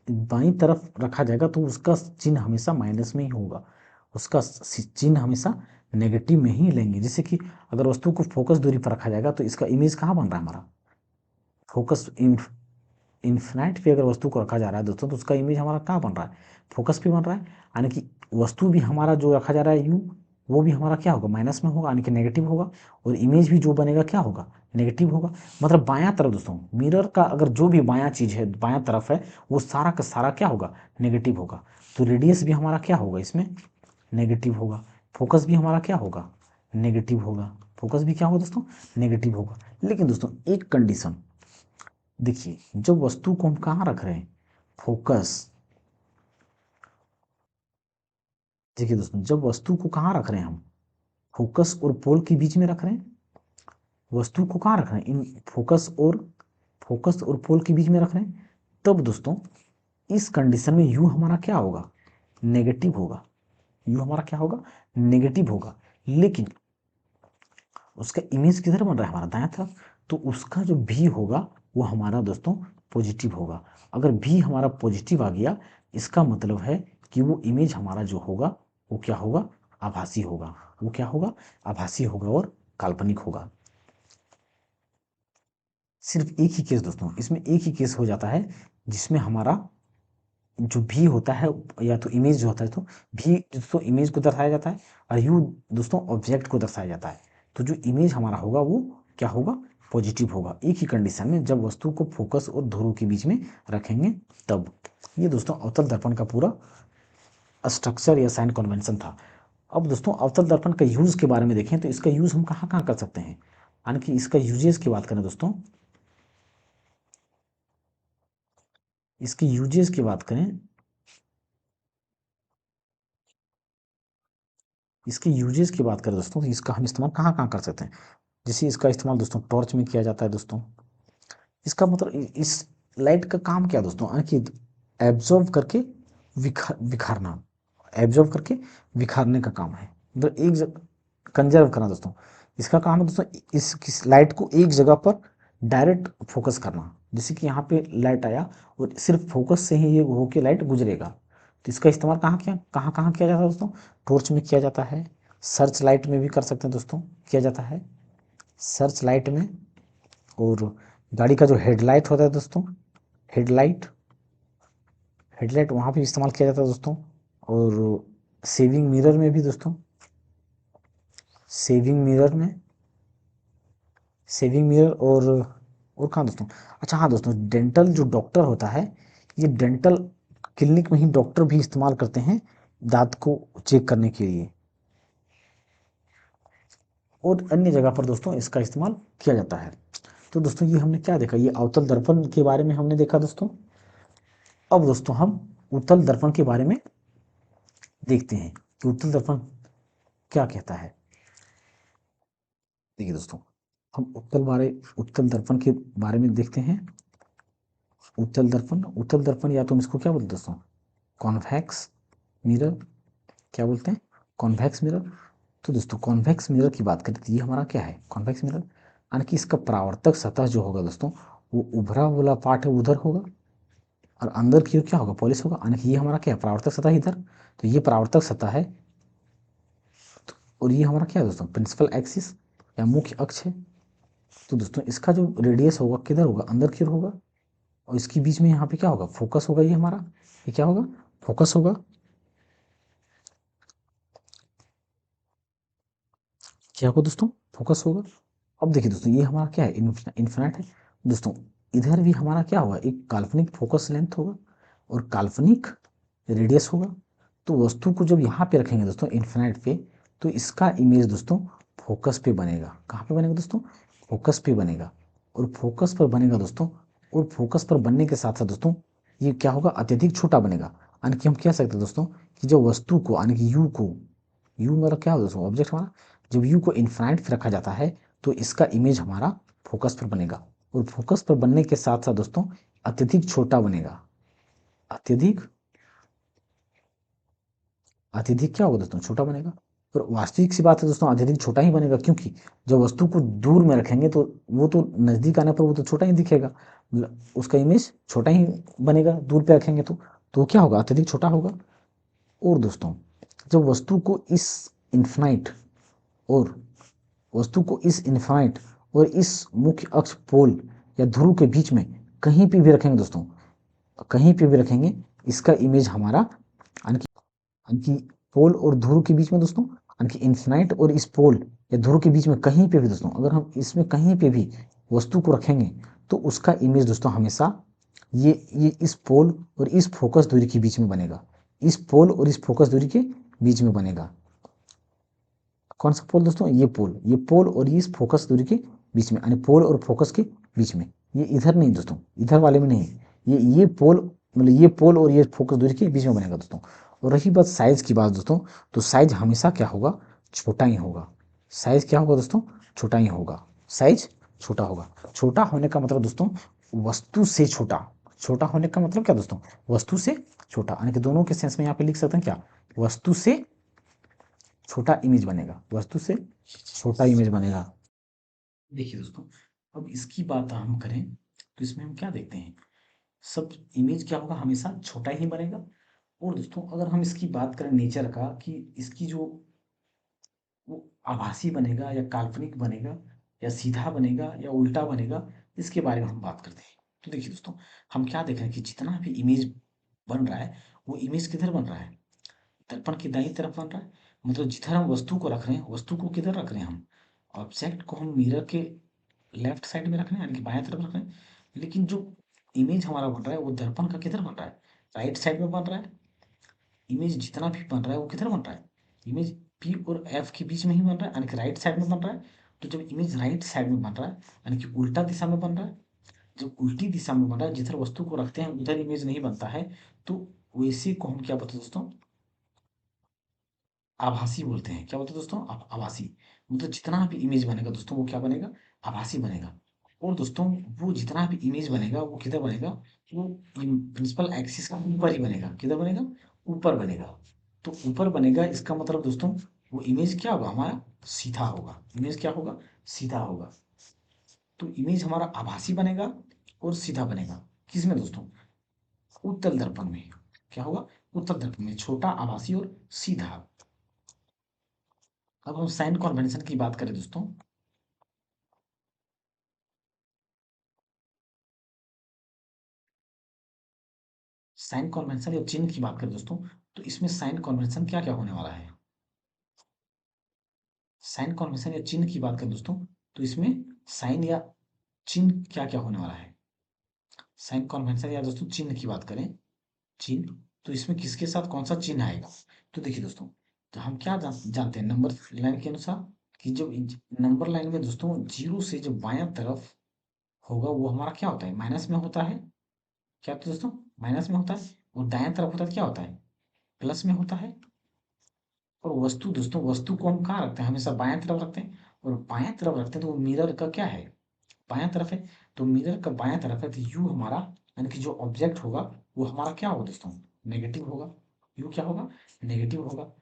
[SPEAKER 1] बाईं तरफ रखा जाएगा तो उसका चिन्ह हमेशा माइनस में ही होगा, उसका चिन्ह हमेशा नेगेटिव में ही लेंगे। जैसे कि अगर वस्तु को फोकस दूरी पर रखा जाएगा तो इसका इमेज कहाँ बन रहा है, हमारा फोकस इन्फिनाइट पे अगर वस्तु को रखा जा रहा है दोस्तों तो उसका इमेज हमारा कहाँ बन रहा है, फोकस पे बन रहा है। यानी कि वस्तु भी हमारा जो रखा जा रहा है यू, वो भी हमारा क्या होगा, माइनस में होगा, यानी कि नेगेटिव होगा। और इमेज भी जो बनेगा क्या होगा, नेगेटिव होगा। मतलब बायां तरफ दोस्तों मिरर का अगर जो भी बायां चीज है, बायां तरफ है, वो सारा का सारा क्या होगा, नेगेटिव होगा। तो रेडियस भी हमारा क्या होगा, इसमें नेगेटिव होगा। फोकस भी हमारा क्या होगा, नेगेटिव होगा। फोकस भी क्या होगा दोस्तों, नेगेटिव होगा। लेकिन दोस्तों एक कंडीशन देखिए, जब वस्तु को हम कहाँ रख रहे हैं, फोकस, देखिए दोस्तों जब वस्तु को कहाँ रख रहे हैं हम, फोकस और पोल के बीच में रख रहे हैं। वस्तु को कहाँ रख रहे हैं, इन फोकस और पोल के बीच में रख रहे हैं। तब दोस्तों इस कंडीशन में यू हमारा क्या होगा, नेगेटिव होगा। यू हमारा क्या होगा, नेगेटिव होगा। लेकिन उसका इमेज किधर बन रहा है, हमारा दायां तरफ। तो उसका जो भी होगा वो हमारा दोस्तों पॉजिटिव होगा। अगर भी हमारा पॉजिटिव आ गया, इसका मतलब है कि वो इमेज हमारा जो होगा वो क्या होगा, आभासी होगा। वो क्या होगा, आभासी होगा और काल्पनिक होगा। सिर्फ एक ही केस दोस्तों, इसमें एक ही केस हो जाता है जिसमें हमारा जो भी होता है, या तो इमेज जो होता है, तो भी दोस्तों इमेज को दर्शाया जाता है, और यू दोस्तों ऑब्जेक्ट को दर्शाया जाता है। तो जो इमेज हमारा होगा वो क्या होगा, पॉजिटिव होगा। एक ही कंडीशन में, जब वस्तु को फोकस और ध्रुव के बीच में रखेंगे तब। ये दोस्तों अवतल दर्पण का पूरा स्ट्रक्चर या साइन कन्वेंशन था। अब दोस्तों अवतल दर्पण का यूज के बारे में देखें तो इसका यूज हम कहाँ कहाँ कर सकते हैं, यानी कि इसका यूजेस की बात करें दोस्तों, इसके यूजेस की बात करें, इसके यूजेस की बात करें दोस्तों, तो इसका हम इस्तेमाल कहाँ कहाँ कर सकते हैं। जैसे इसका इस्तेमाल दोस्तों टॉर्च में किया जाता है दोस्तों। इसका मतलब इस लाइट का काम क्या है दोस्तों, कि एब्जॉर्व करके विखारना, एब्जॉर्व करके विखारने का काम है। मतलब एक जगह कंजर्व करना दोस्तों। इसका काम है दोस्तों इस लाइट को एक जगह पर डायरेक्ट फोकस करना। जैसे कि यहाँ पे लाइट आया और सिर्फ फोकस से ही ये होके लाइट गुजरेगा। तो इसका इस्तेमाल कहाँ कहाँ किया जाता है दोस्तों, टॉर्च में किया जाता है, सर्च लाइट में भी कर सकते हैं दोस्तों, किया जाता है सर्च लाइट में। और गाड़ी का जो हेडलाइट होता है दोस्तों, हेडलाइट हेडलाइट वहाँ पे इस्तेमाल किया जाता है दोस्तों। और सेविंग मिरर में भी दोस्तों, सेविंग मिरर में, सेविंग मिरर और कहाँ दोस्तों, अच्छा हाँ दोस्तों, डेंटल जो डॉक्टर होता है, ये डेंटल क्लिनिक में ही डॉक्टर भी इस्तेमाल करते हैं दांत को चेक करने के लिए। और अन्य जगह पर दोस्तों इसका इस्तेमाल किया जाता है। तो दोस्तों ये हमने क्या देखा, ये अवतल दर्पण के बारे में हमने देखा दोस्तों। अब दोस्तों हम उत्तल दर्पण के बारे में देखते हैं कि उत्तल दर्पण क्या कहता है। देखिए दोस्तों, हम उत्तल दर्पण के बारे में देखते हैं। उत्तल दर्पण या तो हम इसको क्या बोलते हैं दोस्तों, कॉन्वेक्स मिरर, क्या बोलते हैं, कॉन्वेक्स मिरर। तो दोस्तों कॉन्वेक्स मिरर की बात करें तो ये हमारा क्या है, कॉन्वेक्स मिरर, यानी कि इसका परावर्तक सतह जो होगा दोस्तों, वो उभरा वाला पार्ट है उधर होगा, और अंदर की ओर क्या होगा, पॉलिश होगा। यानी कि ये हमारा क्या है, परावर्तक सतह इधर। तो ये परावर्तक सतह है, और ये हमारा क्या है दोस्तों, प्रिंसिपल एक्सिस या मुख्य अक्ष है। तो दोस्तों इसका जो रेडियस होगा किधर होगा, अंदर की ओर होगा। और इसके बीच में यहाँ पे क्या होगा, फोकस होगा। ये हमारा ये क्या होगा, फोकस होगा। क्या होगा दोस्तों, फोकस होगा। अब देखिए दोस्तों ये हमारा क्या है, इन्फिनिट है दोस्तों। इधर भी हमारा क्या होगा, एक काल्पनिक फोकस लेंथ होगा और काल्पनिक रेडियस होगा। तो वस्तु को जब यहाँ पे रखेंगे दोस्तों इन्फिनिट पे, तो इसका इमेज दोस्तों फोकस पे बनेगा। कहाँ पे बनेगा दोस्तों, फोकस पे बनेगा। और फोकस पर बनेगा दोस्तों, और फोकस पर बनने के साथ साथ दोस्तों ये क्या होगा, अत्यधिक छोटा बनेगा। यानी कि हम कह सकते हैं दोस्तों कि जो वस्तु को, यानी कि यू को, यू मतलब क्या होगा दोस्तों, ऑब्जेक्ट हमारा, जब यू को इन्फिनिट पे रखा जाता है तो इसका इमेज हमारा फोकस पर बनेगा। और फोकस पर बनने के साथ साथ दोस्तों अत्यधिक छोटा बनेगा। अत्यधिक अत्यधिक क्या होगा दोस्तों, छोटा बनेगा। और वास्तविक सी बात है दोस्तों, अत्यधिक छोटा ही बनेगा, क्योंकि जब वस्तु को दूर में रखेंगे तो वो तो नजदीक आने पर वो तो छोटा ही दिखेगा, उसका इमेज छोटा ही बनेगा। दूर पे रखेंगे तो क्या होगा, अत्यधिक छोटा होगा। और दोस्तों जब और वस्तु को इस इन्फाइनाइट और इस मुख्य अक्ष पोल या ध्रुव के बीच में कहीं पे भी रखेंगे दोस्तों, कहीं पे भी रखेंगे, इसका इमेज हमारा, यानी कि पोल और ध्रुव के बीच में दोस्तों यानी कि इन्फिनाइट और इस पोल या ध्रुव के बीच में कहीं पे भी दोस्तों, अगर हम इसमें कहीं पे भी वस्तु को रखेंगे तो उसका इमेज दोस्तों हमेशा ये इस पोल और इस फोकस दूरी के बीच में बनेगा, इस पोल और इस फोकस दूरी के बीच में बनेगा। कौन सा पोल दोस्तों? ये पोल और ये इस फोकस दूरी के बीच में, यानी पोल और फोकस के बीच में। ये इधर नहीं दोस्तों, इधर वाले में नहीं, ये पोल मतलब ये पोल और ये फोकस दूरी के बीच में बनेगा दोस्तों। और रही बात साइज की बात दोस्तों, तो साइज हमेशा क्या होगा? छोटा ही होगा। साइज क्या होगा दोस्तों? छोटा ही होगा। साइज छोटा होगा। छोटा होने का मतलब दोस्तों वस्तु से छोटा। छोटा होने का मतलब क्या दोस्तों? वस्तु से छोटा, यानी कि दोनों के सेंस में यहाँ पे लिख सकते हैं क्या? वस्तु से छोटा इमेज बनेगा, वस्तु से छोटा इमेज बनेगा। देखिए दोस्तों, अब इसकी बात हम करें तो इसमें हम क्या देखते हैं? सब इमेज क्या होगा? हमेशा छोटा ही बनेगा। और दोस्तों अगर हम इसकी बात करें नेचर का कि इसकी जो वो आभासी बनेगा या काल्पनिक बनेगा या सीधा बनेगा या उल्टा बनेगा, इसके बारे में हम बात करते हैं। तो देखिए दोस्तों, हम क्या देख रहे हैं कि जितना भी इमेज बन रहा है वो इमेज किधर बन रहा है? दर्पण की दाईं तरफ बन रहा है। मतलब जिधर हम वस्तु को रख रहे हैं, वस्तु को किधर रख रहे हैं? हम ऑब्जेक्ट को हम मिरर के लेफ्ट साइड में रख रहे हैं, यानी कि बाएं तरफ रख रहे हैं। लेकिन जो इमेज हमारा बन रहा है वो दर्पण का किधर बन रहा है? राइट साइड में बन रहा है। इमेज जितना भी बन रहा है वो किधर बन रहा है? इमेज पी और एफ के बीच में ही बन रहा है, यानी कि राइट साइड में बन रहा है। तो जब इमेज राइट साइड में बन रहा है, यानी कि उल्टा दिशा में बन रहा है, जब उल्टी दिशा में बन रहा है, जिधर वस्तु को रखते हैं उधर इमेज नहीं बनता है, तो वैसे को हम क्या बोलते हैं दोस्तों? आभासी बोलते हैं। क्या बोलते हैं दोस्तों? आभासी। मतलब जितना भी इमेज बनेगा दोस्तों वो क्या बनेगा? आभासी बनेगा। और दोस्तों वो जितना भी इमेज बनेगा वो किधर बनेगा? वो प्रिंसिपल एक्सिस का ऊपर ही बनेगा। किधर बनेगा? ऊपर बनेगा। तो ऊपर बनेगा, इसका मतलब दोस्तों वो इमेज क्या होगा? हमारा सीधा होगा। इमेज क्या होगा? सीधा होगा। तो इमेज हमारा आभासी बनेगा और सीधा बनेगा। किसमें दोस्तों? उत्तल दर्पण में। क्या होगा? उत्तल दर्पण में छोटा, आभासी और सीधा। अब हम साइन कन्वेंशन की बात करें दोस्तों, साइन कन्वेंशन या चिन्ह की बात करें दोस्तों, तो इसमें साइन कन्वेंशन क्या क्या होने वाला है? साइन कन्वेंशन या चिन्ह की बात करें दोस्तों, तो इसमें साइन या चिन्ह क्या क्या होने वाला है? साइन कन्वेंशन या दोस्तों चिन्ह की बात करें, चिन्ह, तो इसमें किसके साथ कौन सा चिन्ह आएगा? तो देखिए दोस्तों, तो हम क्या जानते हैं नंबर लाइन के अनुसार कि जब नंबर लाइन में दोस्तों जीरो से जब बायां तरफ होगा वो हमारा क्या होता है? माइनस में होता है। क्या होता है दोस्तों? माइनस में होता है। और दाएं तरफ होता है क्या होता है? प्लस में होता है। और वस्तु दोस्तों, वस्तु को हम कहाँ रखते हैं? हमेशा बाएं तरफ रखते हैं। और बाएं तरफ रखते हैं तो वो मिरर का क्या है? बाएं तरफ है। तो मिरर का बाएं तरफ है तो यू हमारा, यानी कि जो ऑब्जेक्ट होगा वो हमारा क्या होगा दोस्तों? नेगेटिव होगा। यू क्या होगा? नेगेटिव होगा।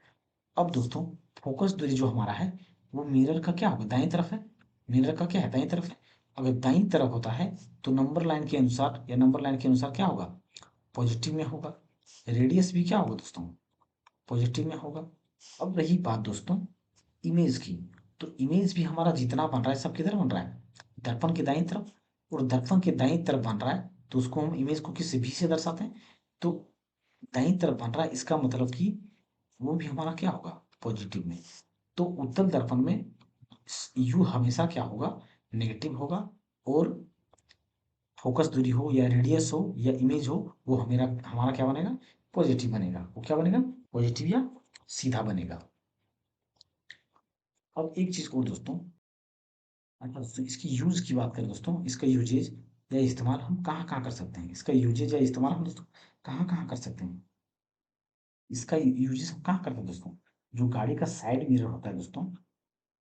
[SPEAKER 1] अब दोस्तों फोकस दूरी जो हमारा है वो मिरर का क्या होगा? दाएं तरफ है। मिरर का क्या है? दाएं तरफ है। अगर दाईं तरफ होता है तो नंबर लाइन के अनुसार या नंबर लाइन के अनुसार क्या होगा? पॉजिटिव में होगा। रेडियस भी क्या होगा दोस्तों? पॉजिटिव में होगा। अब रही बात दोस्तों इमेज की, तो इमेज भी हमारा जितना बन रहा है सब किधर बन रहा है? दर्पण के दाईं तरफ। और दर्पण के दाईं तरफ बन रहा है तो उसको हम इमेज को किससे? भी से दर्शाते हैं। तो दाईं तरफ बन रहा है, इसका मतलब कि वो भी हमारा क्या होगा? पॉजिटिव में। तो उत्तल दर्पण में यू हमेशा क्या होगा? नेगेटिव होगा। और फोकस दूरी हो या रेडियस हो या इमेज हो वो हमारा हमारा क्या बनेगा? पॉजिटिव बनेगा। वो क्या बनेगा? पॉजिटिव या सीधा बनेगा। अब एक चीज और दोस्तों, अच्छा दोस्तों इसकी यूज की बात करें दोस्तों, इसका यूजेज या इस्तेमाल हम कहाँ कहाँ कर सकते हैं? इसका यूजेज या इस्तेमाल हम दोस्तों कहाँ कहाँ कर सकते हैं? इसका यूजेज हम कहाँ करते हैं दोस्तों? जो गाड़ी का साइड मिरर होता है दोस्तों,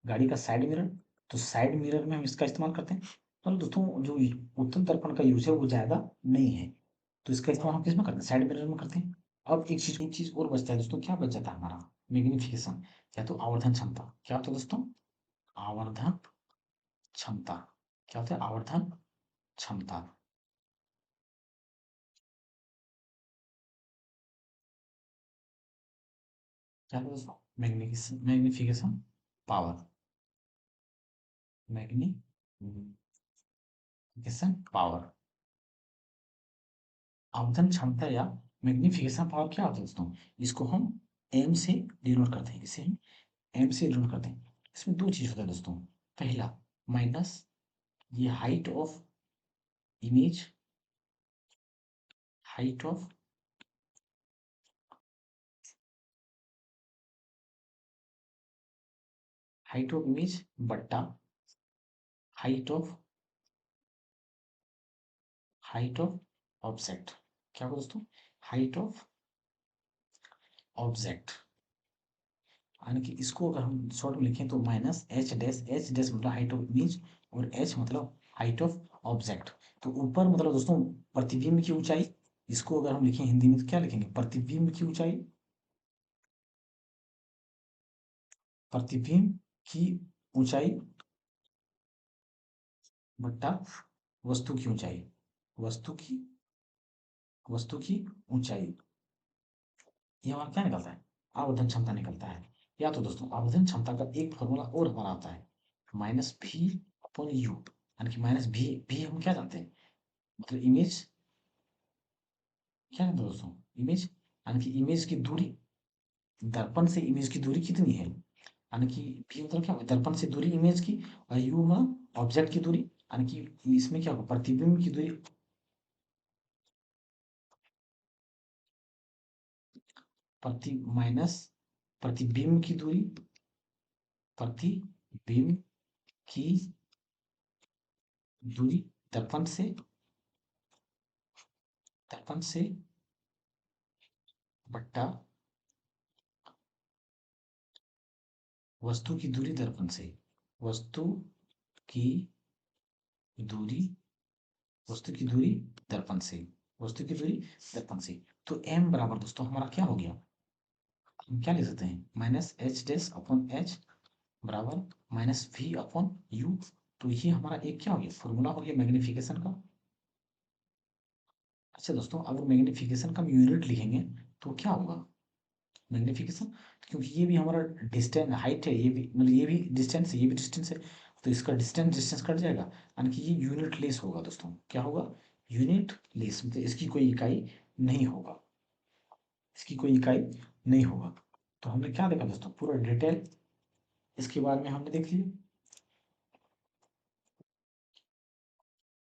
[SPEAKER 1] गाड़ी का साइड मिरर, तो साइड मिरर में हम इसका इस्तेमाल करते हैं। तो दोस्तों जो उत्तल दर्पण का यूज है वो ज्यादा नहीं है, तो इसका इस्तेमाल हम किस में करते हैं? साइड मिरर में करते हैं। अब एक चीज और बचता है दोस्तों, क्या बच जाता है हमारा? मैग्निफिकेशन या तो आवर्धन क्षमता। क्या होता है दोस्तों? आवर्धन क्षमता। क्या होता है? आवर्धन क्षमता। क्या होता है दोस्तों? Magnification power. Magnification power. आवर्धन क्षमता या मैग्निफिकेशन पावर क्या होता है दोस्तों? इसको हम एम से डिनोट करते हैं। इसे हम एम से डिनोट करते हैं। इसमें दो चीज होता है दोस्तों, पहला माइनस ये height of image, height of image बट्टा हाइट ऑफ ऑब्जेक्ट। क्या होगा दोस्तों, हाइट ऑफ ऑब्जेक्ट, यानी कि इसको अगर हम शॉर्ट में लिखें तो माइनस एच डैश मतलब हाइट ऑफ इमेज और एच मतलब हाइट ऑफ ऑब्जेक्ट। तो ऊपर मतलब दोस्तों प्रतिबिंब की ऊंचाई, इसको अगर हम लिखें हिंदी में तो क्या लिखेंगे, प्रतिबिंब की ऊंचाई, प्रतिबिंब की ऊंचाई बट्टा वस्तु की ऊंचाई, वस्तु की ऊंचाई, ये हमारा क्या निकलता है, आवर्धन क्षमता निकलता है। या तो दोस्तों आवर्धन क्षमता का एक फॉर्मूला और हमारा आता है, माइनस भी अपॉन यू, यानी कि माइनस भी हम क्या जानते हैं, मतलब इमेज, क्या जानते हैं दोस्तों, इमेज, यानी कि इमेज की दूरी, दर्पण से इमेज की दूरी कितनी है, यानी कि भी मतलब क्या होगा, दर्पण से दूरी इमेज की, और यू मतलब ऑब्जेक्ट की दूरी, यानी कि इसमें क्या होगा, प्रतिबिंब की दूरी, माइनस प्रतिबिंब की दूरी, प्रतिबिंब की दूरी दर्पण से, दर्पण से बट्टा वस्तु की दूरी दर्पण से, वस्तु की दूरी, वस्तु की दूरी दर्पण से, वस्तु की दूरी दर्पण से। तो m बराबर दोस्तों हमारा क्या हो गया, हम क्या ले सकते हैं, minus H dash upon H बराबर माइनस वी अपॉन यू। तो ये हमारा एक क्या हो गया, फॉर्मूला हो गया मैग्निफिकेशन का। अच्छा दोस्तों अगर मैग्निफिकेशन का हम यूनिट लिखेंगे तो क्या होगा, मैग्निफिकेशन, क्योंकि ये भी हमारा डिस्टेंस हाइट है, ये भी मतलब ये भी डिस्टेंस है, ये भी डिस्टेंस है, तो इसका डिस्टेंस डिस्टेंस कट जाएगा, यानी कि ये यूनिट लेस होगा दोस्तों, क्या होगा, यूनिट लेस, मतलब इसकी कोई इकाई नहीं होगा, इसकी कोई इकाई नहीं होगा। तो हमने क्या देखा दोस्तों, पूरा डिटेल इसके बारे में हमने देख लिया।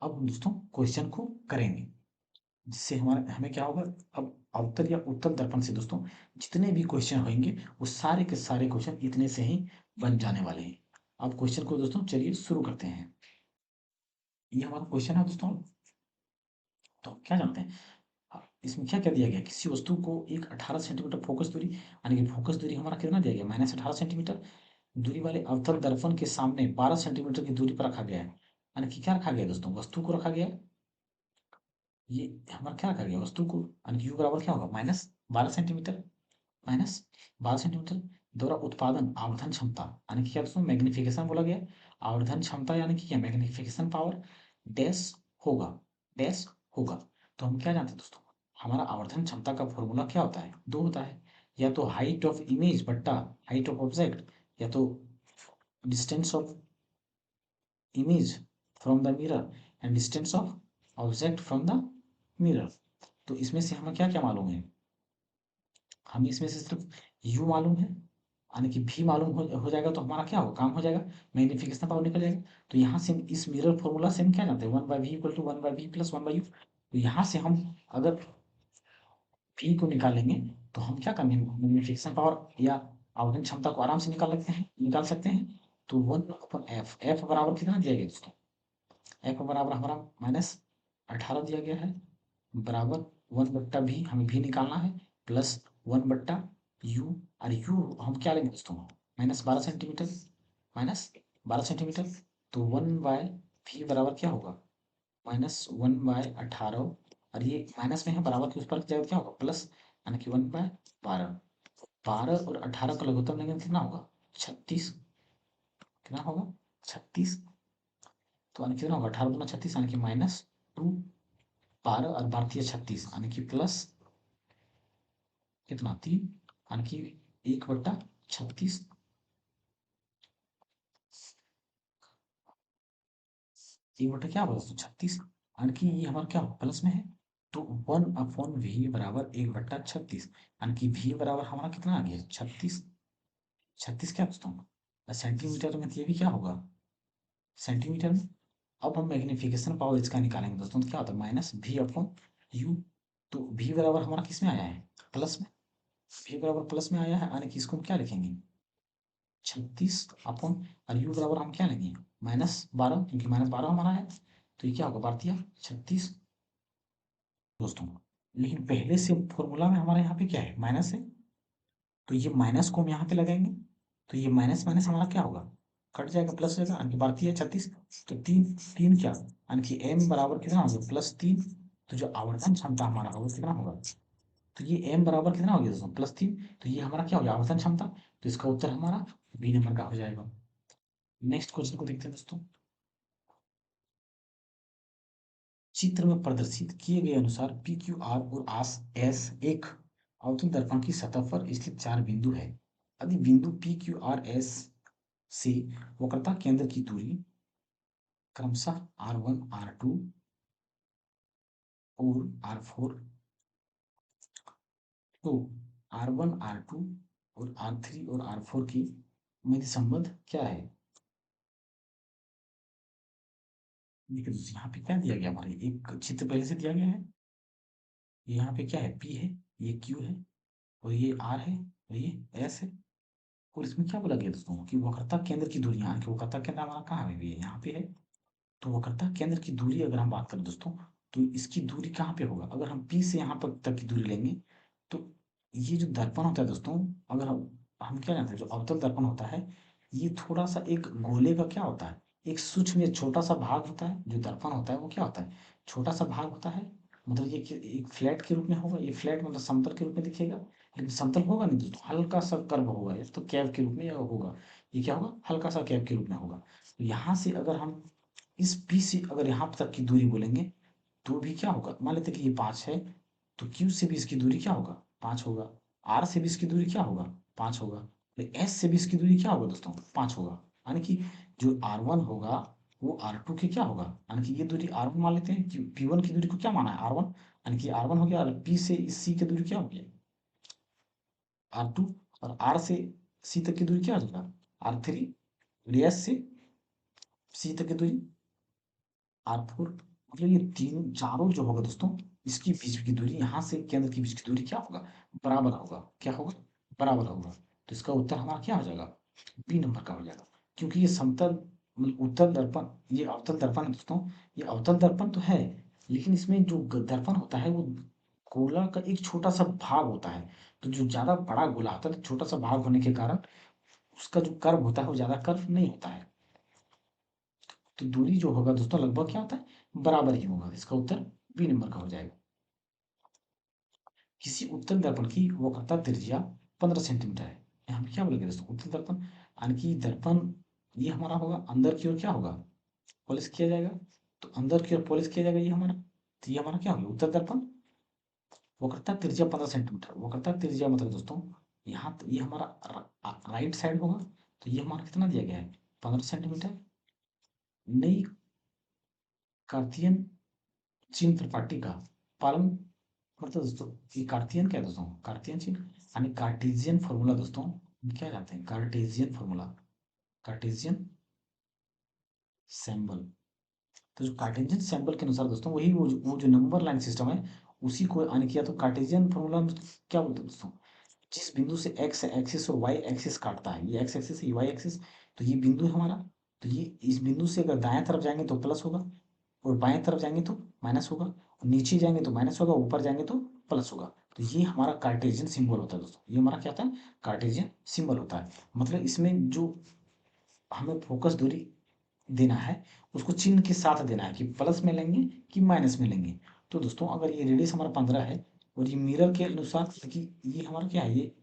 [SPEAKER 1] अब हम दोस्तों क्वेश्चन को करेंगे, जिससे हमारा हमें क्या होगा, अब अवतल या उत्तल दर्पण से दोस्तों जितने भी क्वेश्चन होंगे वो सारे के सारे क्वेश्चन इतने से ही बन जाने वाले हैं। अब क्वेश्चन को दोस्तों चलिए शुरू करते हैं। ये हमारा क्वेश्चन है दोस्तों, तो क्या जानते हैं, इसमें क्या क्या दिया गया, किसी वस्तु को एक 18 सेंटीमीटर फोकस दूरी, यानी कि फोकस दूरी हमारा कितना दिया गया, माइनस 18 सेंटीमीटर दूरी वाले अवतल दर्पण के सामने 12 सेंटीमीटर की दूरी पर रखा गया है, यानी कि क्या रखा गया दोस्तों, वस्तु को रखा गया है। ये हमारा क्या रखा गया, वस्तु को, यानी कि यू बराबर क्या होगा, माइनस 12 सेंटीमीटर, माइनस 12 सेंटीमीटर द्वारा उत्पादन आवर्धन क्षमता, यानी कि क्या दोस्तों मैग्निफिकेशन बोला गया, आवर्धन क्षमता यानी कि क्या, मैग्निफिकेशन पावर डैश होगा, डैश होगा। तो हम क्या जानते हैं दोस्तों, हमारा आवर्धन क्षमता का फॉर्मूला क्या होता है, दो होता है, या तो हाइट ऑफ इमेज बट्टा हाइट ऑफ ऑब्जेक्ट, या तो distance of image from the mirror and distance of object from the mirror. तो इसमें से हमें क्या क्या मालूम है, हमें इसमें से सिर्फ u मालूम है, यानी कि v मालूम हो जाएगा तो हमारा क्या होगा, काम हो जाएगा, मैग्निफिकेशन पावर निकल जाएगा। तो यहाँ से हम इस मिरर फॉर्मूला से हम क्या जानते हैं, 1/v equal to 1/v plus 1/u। तो यहाँ से हम अगर v को निकालेंगे तो हम क्या करेंगे, मैग्निफिकेशन पावर या आवर्धन क्षमता को आराम से निकाल सकते हैं। तो 1/f, f बराबर कितना दिया गया दोस्तों, f बराबर हमारा माइनस 18 दिया गया है, बराबर 1/v, हमें भी निकालना है, प्लस 1/u, और u हम क्या लेंगे दोस्तों, -12 सेंटीमीटर, -12 सेंटीमीटर। तो 1/v बराबर क्या होगा, -1/18, और ये माइनस में है, बराबर के उस पर जाएगा क्या होगा, प्लस, यानी कि 1/12, 12 और 18 का लघुत्तम लेंगे कितना होगा, 36, कितना होगा, 36। तो यानी कितना होगा, 18×36 यानी कि -2, 12 और 12×36 यानी कि प्लस कितना, 3, यानी कि 1/36, एक बटा क्या होगा दोस्तों, 36, यानी कि ये हमारा क्या होगा, प्लस में है। तो 1/v बराबर 1/36, यानी कि v बराबर हमारा कितना आ गया, 36। 36 क्या दोस्तों, सेंटीमीटर में, तो ये भी क्या होगा सेंटीमीटर में। अब हम मैग्नीफिकेशन पावर इसका निकालेंगे दोस्तों, तो क्या होता है माइनस वी अपॉन यू। तो वी बराबर हमारा किस में आया है, प्लस में। वी बराबर प्लस में आया है, यानी कि इसको हम क्या लिखेंगे 36 अपॉन, और यू बराबर हम क्या लेंगे -12, क्योंकि -12 हमारा है। तो ये क्या होगा भारतीय 36 दोस्तों। लेकिन पहले से फॉर्मूला में हमारे यहाँ पे क्या है माइनस है, तो ये माइनस को हम यहाँ पे लगाएंगे, तो ये माइनस माइनस हमारा क्या होगा कट जाएगा, प्लस हो जाएगा, यानी कि भारतीय 36। तो तीन तीन क्या, यानी कि एम बराबर कितना होगा +3। तो जो आवर्धन क्षमता हमारा होगा कितना होगा, तो ये एम बराबर कितना हो गया दोस्तों +3। तो ये हमारा क्या हो गया आवर्धन क्षमता। तो इसका उत्तर हमारा बी नंबर का हो जाएगा। नेक्स्ट क्वेश्चन को देखते हैं दोस्तों। चित्र में प्रदर्शित किए गए अनुसार पी क्यू आर और आस एस एक अवतल दर्पण की सतह पर स्थित 4 बिंदु है। यदि बिंदु पी क्यू आर एस से वक्रता केंद्र की दूरी क्रमशः R1 R2 और R4, तो R1 R2 और R3 और R4 की मध्य संबंध क्या है। देखिए दोस्तों यहाँ पे क्या दिया गया, हमारे एक चित्र पहले से दिया गया है। यहाँ पे क्या है P है, ये Q है, और ये R है, और ये S है। और इसमें क्या बोला गया दोस्तों कि वक्रता केंद्र की दूरी, यहाँ की वक्रता केंद्र हमारा कहाँ है, ये यहाँ पे है। तो वक्रता केंद्र की दूरी अगर हम बात करें दोस्तों, तो इसकी दूरी कहाँ पे होगा, अगर हम P से यहाँ पर तक की दूरी लेंगे, तो ये जो दर्पण होता है दोस्तों, अगर हम क्या जानते हैं जो अवतल दर्पण होता है, ये थोड़ा सा एक गोले का क्या होता है, एक सूक्ष्म या छोटा सा भाग होता है। जो दर्पण होता है वो क्या होता है छोटा सा भाग होता है। मतलब ये एक फ्लैट के रूप में होगा, ये फ्लैट मतलब समतल के रूप में दिखेगा, लेकिन समतल होगा नहीं दोस्तों, हल्का सा कर्व होगा, या तो कैव के रूप में या होगा, ये क्या होगा हल्का सा कैव के रूप में होगा। तो यहाँ से अगर हम इस P से अगर यहाँ तक की दूरी बोलेंगे, तो भी क्या होगा, मान लेते कि ये 5 है, तो Q से भी इसकी दूरी क्या होगा 5 होगा। R से भी इसकी दूरी क्या होगा 5 होगा। S से भी इसकी दूरी क्या होगा दोस्तों 5 होगा। यानी कि जो R1 होगा वो R2 के क्या होगा, यानी कि ये दूरी R1 मान लेते हैं, P1 की दूरी को क्या माना है R1, यानी कि R1 हो गया, और P से इस C की दूरी क्या होगी R2, और R से C तक की दूरी क्या हो जाएगा R3, और S से C तक की दूरी R4। मतलब ये तीन चारों जो होगा दोस्तों, इसकी बीच की दूरी यहाँ से केंद्र के बीच की दूरी क्या होगा बराबर होगा, क्या होगा बराबर होगा। तो इसका उत्तर हमारा क्या हो जाएगा बी नंबर का हो जाएगा। क्योंकि ये समतल मतलब उत्तल दर्पण, ये अवतल दर्पण है दोस्तों, ये अवतल दर्पण तो है, लेकिन इसमें जो दर्पण होता है वो गोला का एक छोटा सा भाग होता है। तो जो ज्यादा बड़ा गोला होता है, तो छोटा सा भाग होने के कारण उसका जो कर्व होता है वो ज्यादा कर्व नहीं होता है। तो दूरी जो होगा दोस्तों लगभग क्या होता है बराबर ही होगा। इसका उत्तर बी नंबर का हो जाएगा। किसी उत्तल दर्पण की वक्रता त्रिज्या 15 सेंटीमीटर है। यहाँ पे क्या बोलेंगे दोस्तों उत्तल दर्पण, यानी कि दर्पण ये हमारा होगा अंदर की ओर क्या होगा पॉलिश किया जाएगा। तो अंदर की ओर पॉलिश किया जाएगा ये हमारा, तो ये हमारा क्या होगा उत्तल दर्पण। वक्रता त्रिज्या 15 सेंटीमीटर, वक्रता त्रिज्या मतलब दोस्तों यहाँ ये हमारा राइट साइड होगा, तो ये हमारा कितना दिया गया है 15 सेंटीमीटर। नई कार्तियन चिन्ह त्रिपाठी का पालन, मतलब दोस्तों ये कार्तियन क्या है दोस्तों कार्तियन चिन्ह, यानी कार्टेशियन फॉर्मूला दोस्तों हम क्या जानते हैं कार्टेशियन फॉर्मूला, कार्टेशियन सिंबल। तो जो कार्टेशियन सिंबल के अनुसार दोस्तों वही वो जो नंबर लाइन सिस्टम है उसी को आने किया। तो कार्टेशियन फॉर्मूला में क्या बोलते हैं दोस्तों, जिस बिंदु से एक्स एक्सिस और वाई एक्सिस काटता है, ये एक्स एक्सिस ये वाई एक्सिस, तो ये बिंदु है हमारा। तो ये इस बिंदु से अगर दाएं तरफ जाएंगे तो प्लस होगा, और बाएं तरफ जाएंगे तो माइनस होगा, और नीचे जाएंगे तो माइनस होगा, ऊपर जाएंगे तो प्लस होगा। तो ये हमारा कार्टेशियन सिंबल होता है दोस्तों, ये हमारा क्या होता है कार्टेशियन सिंबल होता है। मतलब इसमें जो हमें फोकस दूरी देना है उसको चिन्ह के साथ देना है कि प्लस में लेंगे कि माइनस में लेंगे। तो दोस्तों अगर ये रेडियस हमारा 15 है, और ये मिरर के अनुसार कि ये हमारा क्या है, ये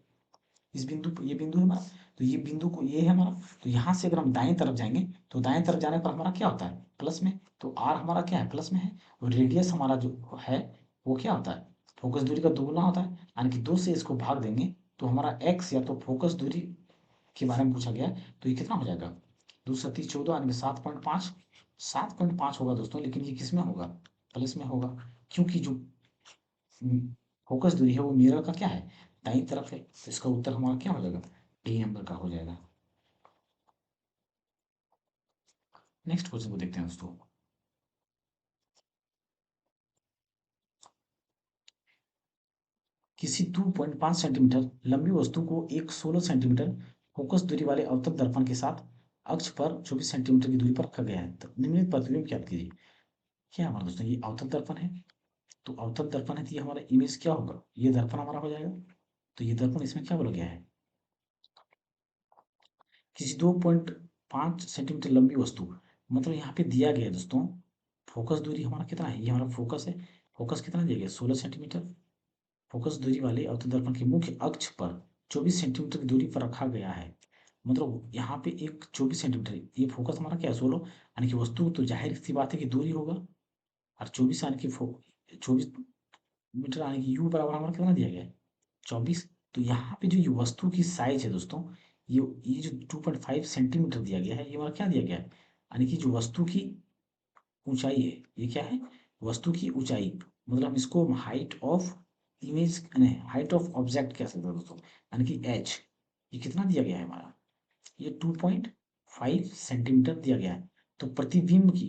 [SPEAKER 1] इस बिंदु ये बिंदु है हमारा, तो ये बिंदु को ये है हमारा। तो यहाँ से अगर हम दाएं तरफ जाएंगे, तो दाएं तरफ जाने पर हमारा क्या होता है प्लस में, तो आर हमारा क्या है प्लस में है, और रेडियस हमारा जो है वो क्या होता है फोकस दूरी का दोगुना होता है, यानी कि 2 से इसको भाग देंगे तो हमारा एक्स या तो फोकस दूरी के बारे में पूछा गया है, तो ये कितना हो जाएगा 2 × 14 यानी कि 7.5, 7.5 होगा दोस्तों। लेकिन ये किस में होगा प्लस में होगा, क्योंकि जो फोकस दूरी है वो मिरर का क्या है दाईं तरफ है। तो इसका उत्तर हमारा क्या हो जाएगा ए नंबर का हो जाएगा। नेक्स्ट क्वेश्चन को देखते हैं दोस्तों। किसी 2.5 सेंटीमीटर लंबी वस्तु को एक 16 सेंटीमीटर फोकस दूरी वाले अवतल दर्पण के साथ अक्ष पर 24 सेंटीमीटर की दूरी पर रखा गया है। तो निम्नलिखित प्रतिबिंब क्या कीजिए। क्या हमारा दोस्तों ये अवतल दर्पण है, तो अवतल दर्पण है तो ये हमारा इमेज क्या होगा, ये दर्पण हमारा हो जाएगा। तो ये दर्पण इसमें क्या बोला गया है, किसी 2.5 सेंटीमीटर लंबी वस्तु, मतलब यहाँ पे दिया गया है दोस्तों फोकस दूरी हमारा कितना है, ये हमारा फोकस है। फोकस कितना दिया गया, 16 सेंटीमीटर। फोकस दूरी वाले अवतल दर्पण के मुख्य अक्ष पर 24 सेंटीमीटर की दूरी पर रखा गया है। मतलब यहाँ पे एक 24 सेंटीमीटर, ये फोकस हमारा क्या है 16, यानी कि वस्तु तो जाहिर सी बात है कि दूरी होगा। और 24 यानी कि 24 मीटर यानी कि यू बराबर हमारा कितना दिया गया है 24। तो यहाँ पे जो ये वस्तु की साइज है दोस्तों, ये जो 2.5 सेंटीमीटर दिया गया है, ये हमारा क्या दिया गया है, यानी कि जो वस्तु की ऊंचाई है, ये क्या है वस्तु की ऊंचाई। मतलब हम इसको हाइट ऑफ इमेज, नहीं हाइट ऑफ ऑब्जेक्ट कह सकते हैं दोस्तों, यानी कि एच। ये कितना दिया गया है हमारा, ये 2.5 सेंटीमीटर दिया गया है। तो प्रतिबिंब की,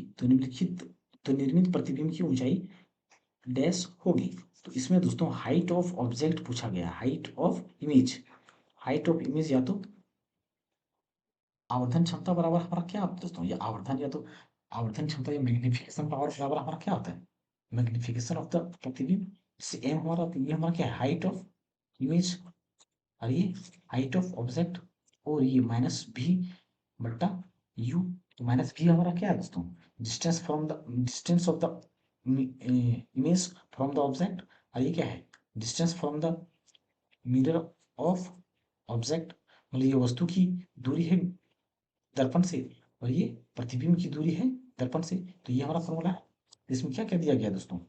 [SPEAKER 1] तो निर्मित प्रतिबिंब की ऊंचाई डैश होगी। तो इसमें दोस्तों हाइट ऑफ ऑब्जेक्ट पूछा गया, height of image. Height of image या तो आवर्धन क्षमता बराबर हमारा क्या होता है दोस्तों, ये आवर्धन या तो आवर्धन क्षमता या मैग्निफिकेशन पावर बराबर हमारा क्या होता है, मैग्निफिकेशन ऑफ द प्रतिबिंब। से एम हमारा, ये हमारा क्या है हाइट ऑफ इमेज, और ये हाइट ऑफ ऑब्जेक्ट, और ये माइनस भी बट्टा यू। तो माइनस भी हमारा क्या है दोस्तों, distance of the image from the object, और ये क्या है distance from the mirror of object. मतलब ये वस्तु की दूरी है दर्पण से, और ये प्रतिबिंब की दूरी है दर्पण से। तो ये हमारा फॉर्मूला है। इसमें क्या क्या दिया गया है दोस्तों,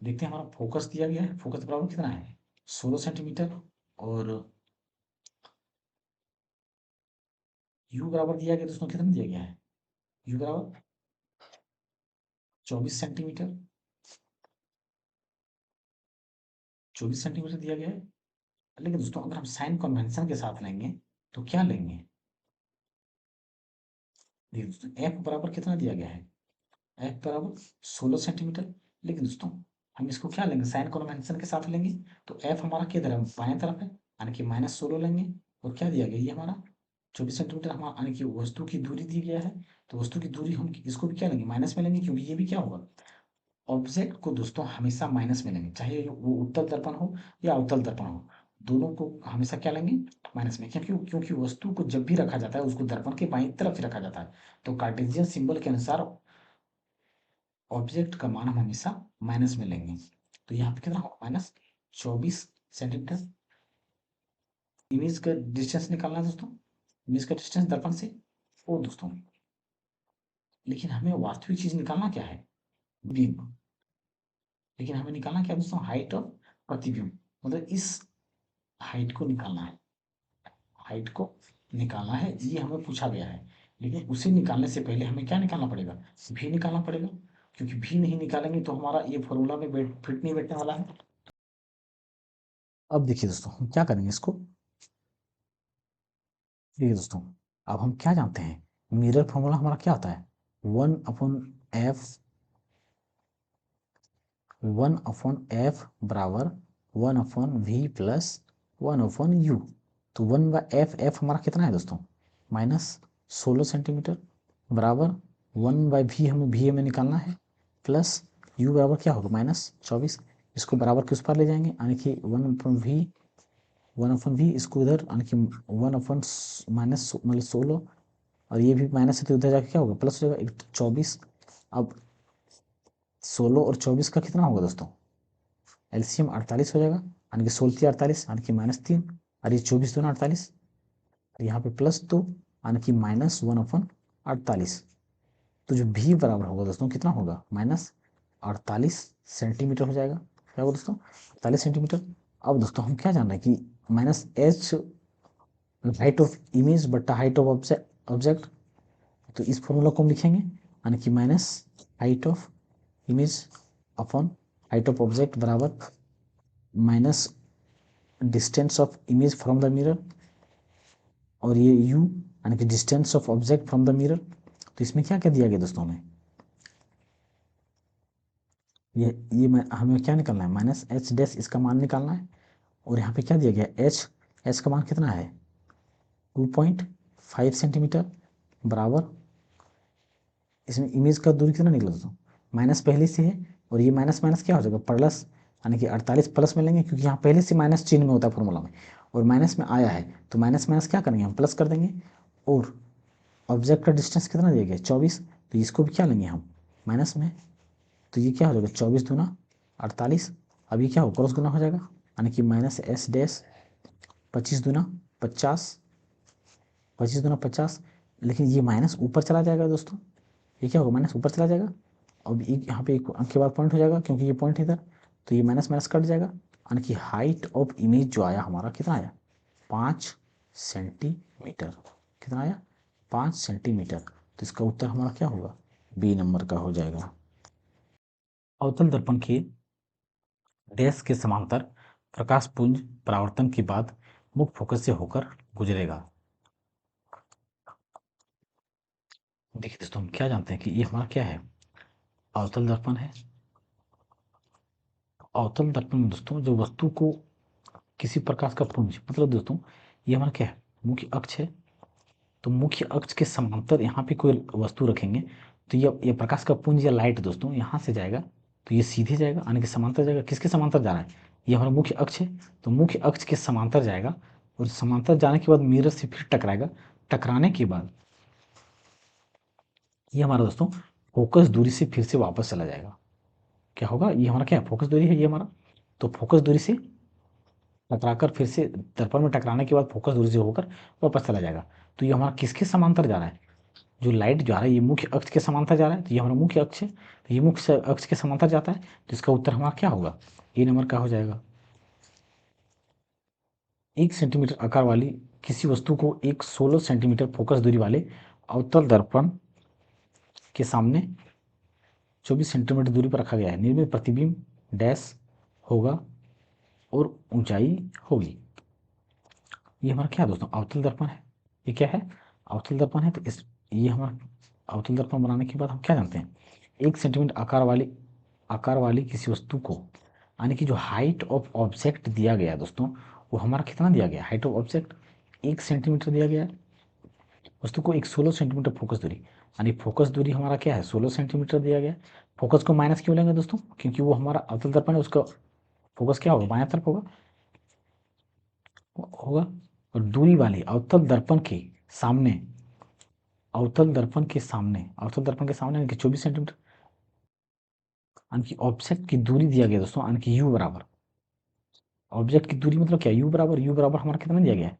[SPEAKER 1] देखते हैं। हमारा फोकस दिया गया है, फोकस बराबर कितना है 16 सेंटीमीटर, और यू बराबर दिया गया दोस्तों, कितना दिया गया है, यू बराबर 24 सेंटीमीटर, 24 सेंटीमीटर दिया गया है। लेकिन दोस्तों अगर हम साइन कन्वेंशन के साथ लेंगे तो क्या लेंगे, देखिए दोस्तों एफ बराबर कितना दिया गया है, एफ बराबर 16 सेंटीमीटर। लेकिन दोस्तों हम इसको क्या लेंगे, साइन कन्वेंशन के साथ लेंगे। तो एफ हमारा किधर है, बाएं तरफ है, यानी कि -16 लेंगे। और क्या दिया गया, ये हमारा 24 सेंटीमीटर हमारा, यानी कि वस्तु की दूरी दी गया है। तो वस्तु की दूरी हम इसको भी क्या लेंगे, माइनस में लेंगे, क्योंकि ये भी क्या होगा, ऑब्जेक्ट को दोस्तों हमेशा माइनस में लेंगे, चाहे वो उत्तल दर्पण हो या अवतल दर्पण हो, दोनों को हमेशा क्या लेंगे माइनस में। क्योंकि क्योंकि वस्तु को जब भी रखा जाता है उसको दर्पण के बाईं तरफ ही रखा जाता है। तो कार्टेशियन सिंबल के अनुसार ऑब्जेक्ट का मान हम हमेशा माइनस में लेंगे। तो यहाँ पे कितना होगा, -24 सेंटीमीटर। इमेज का डिस्टेंस निकालना है दोस्तों, इमेज का डिस्टेंस दर्पण से। और दोस्तों लेकिन हमें वास्तविक चीज निकालना क्या है, बिंब। लेकिन हमें निकालना क्या है दोस्तों, हाइट ऑफ प्रतिबिंब। मतलब इस हाइट को निकालना है, हाइट को निकालना है, ये हमें पूछा गया है। लेकिन उसे निकालने से पहले हमें क्या निकालना पड़ेगा, भी निकालना पड़ेगा। क्योंकि भी नहीं निकालेंगे तो हमारा ये फॉर्मूला में फिट नहीं बैठने वाला है। अब देखिए दोस्तों हम क्या करेंगे इसको, देखिए दोस्तों अब हम क्या जानते हैं, मिरर फॉर्मूला हमारा क्या होता है, 1/f बराबर 1/v प्लस 1/u। तो 1/f हमारा कितना है दोस्तों, -16 सेंटीमीटर, बराबर 1/v, हमें निकालना है, प्लस u बराबर क्या होगा -24। इसको बराबर किस पर ले जाएंगे, यानी कि 1/v इसको इधर, यानी कि 1/, माइनस मतलब 16, और ये भी माइनस है तो उधर जाके क्या होगा प्लस हो जाएगा 24। अब 16 और 24 का कितना होगा दोस्तों, एलसीएम 48 हो जाएगा, यानी कि 16×3 = 48, यानी कि -3, और ये 24 दूना 48, और यहाँ पे +2, यानी कि -1/48। तो जो भी बराबर होगा दोस्तों कितना होगा, -48 सेंटीमीटर हो जाएगा। क्या होगा दोस्तों, 48 सेंटीमीटर। अब दोस्तों हम क्या जान रहे हैं कि -h हाइट ऑफ इमेज बट्टा हाइट ऑफ ऑब्जेक्ट। तो इस फॉर्मूला को हम लिखेंगे, यानी कि minus height of image upon height of object बराबर minus distance of image from the mirror, और ये u यानी कि distance of object from the mirror. तो इसमें क्या क्या दिया गया दोस्तों हमें, हमें क्या निकालना है, माइनस एच डैश इसका मान निकालना है। और यहाँ पे क्या दिया गया, एच का मान कितना है 2.5 सेंटीमीटर बराबर, इसमें इमेज का दूरी कितना निकला दोस्तों, माइनस पहले से है और ये माइनस माइनस क्या हो जाएगा प्लस, यानी कि 48 प्लस में लेंगे क्योंकि यहाँ पहले से माइनस चिन्ह में होता है फॉर्मूला में, और माइनस में आया है तो माइनस माइनस क्या करेंगे हम प्लस कर देंगे। और ऑब्जेक्ट का डिस्टेंस कितना दिया गया 24, तो इसको भी क्या लेंगे हम माइनस में, तो ये क्या हो जाएगा 24 दूना 48, अभी क्या हो क्रॉस गुना हो जाएगा, यानी कि माइनस एस डैश 25 दूना 50, 25 दूना 50, लेकिन ये माइनस ऊपर चला जाएगा दोस्तों, ये क्या होगा माइनस ऊपर चला जाएगा। अब एक यहाँ पे एक अंक के बाद पॉइंट हो जाएगा क्योंकि ये पॉइंट इधर, तो ये माइनस माइनस कट जाएगा, यानी कि हाइट ऑफ इमेज जो आया हमारा कितना आया 5 सेंटीमीटर, कितना आया 5 सेंटीमीटर। तो इसका उत्तर हमारा क्या होगा बी नंबर का हो जाएगा। अवतल दर्पण के डैश के समांतर प्रकाश पुंज परावर्तन के बाद मुख्य फोकस से होकर गुजरेगा। देखिए दोस्तों हम क्या जानते हैं कि ये हमारा क्या है अवतल दर्पण है। अवतल दर्पण में दोस्तों जो वस्तु को किसी प्रकाश का पुंज, मतलब दोस्तों ये हमारा क्या है मुख्य अक्ष है, तो मुख्य अक्ष के समांतर यहाँ पे कोई वस्तु रखेंगे तो ये प्रकाश का पुंज या लाइट दोस्तों यहाँ से जाएगा तो ये सीधे जाएगा, यानी कि समांतर जाएगा, किसके समांतर जा रहा है, ये हमारा मुख्य अक्ष है, तो मुख्य अक्ष के समांतर जाएगा और समांतर जाने के बाद मिरर से फिर टकराएगा, टकराने के बाद ये हमारा दोस्तों फोकस दूरी से फिर से वापस चला जाएगा। क्या होगा, ये हमारा क्या है फोकस दूरी है ये हमारा, तो फोकस दूरी से टकराकर फिर से दर्पण में टकराने के बाद फोकस दूरी से होकर वापस चला जाएगा। तो ये हमारा किसके समांतर जा रहा है, जो लाइट जा रहा है ये मुख्य अक्ष के समांतर जा रहा है, तो ये हमारा मुख्य अक्ष है, तो ये मुख्य अक्ष के समांतर जाता है, तो इसका उत्तर हमारा क्या होगा ए नंबर का हो जाएगा। 1 सेंटीमीटर आकार वाली किसी वस्तु को एक 16 सेंटीमीटर फोकस दूरी वाले अवतल दर्पण के सामने 24 सेंटीमीटर दूरी पर रखा गया है, निर्मित प्रतिबिंब डैश होगा और ऊंचाई होगी। ये हमारा क्या है दोस्तों अवतल दर्पण है, ये क्या है अवतल दर्पण है, तो इस ये हमारा अवतल दर्पण बनाने के बाद हम क्या जानते हैं 1 सेंटीमीटर आकार वाली किसी वस्तु को, यानी कि जो हाइट ऑफ ऑब्जेक्ट दिया गया है दोस्तों वो हमारा कितना दिया गया है हाइट ऑफ ऑब्जेक्ट 1 सेंटीमीटर दिया गया है, वस्तु को एक 16 सेंटीमीटर फोकस दूरी, यानी फोकस दूरी हमारा क्या है 16 सेंटीमीटर दिया गया है। फोकस को माइनस क्यों लेंगे दोस्तों, क्योंकि वो हमारा अवतल दर्पण है, उसका फोकस क्या होगा बायां तरफ होगा। और दूरी वाले अवतल दर्पण के सामने, अवतल दर्पण के सामने यानी कि 24 सेंटीमीटर, यानी कि ऑब्जेक्ट की दूरी दिया गया दोस्तों, यानी कि यू बराबर, ऑब्जेक्ट की दूरी मतलब क्या यू बराबर हमारा कितना दिया गया है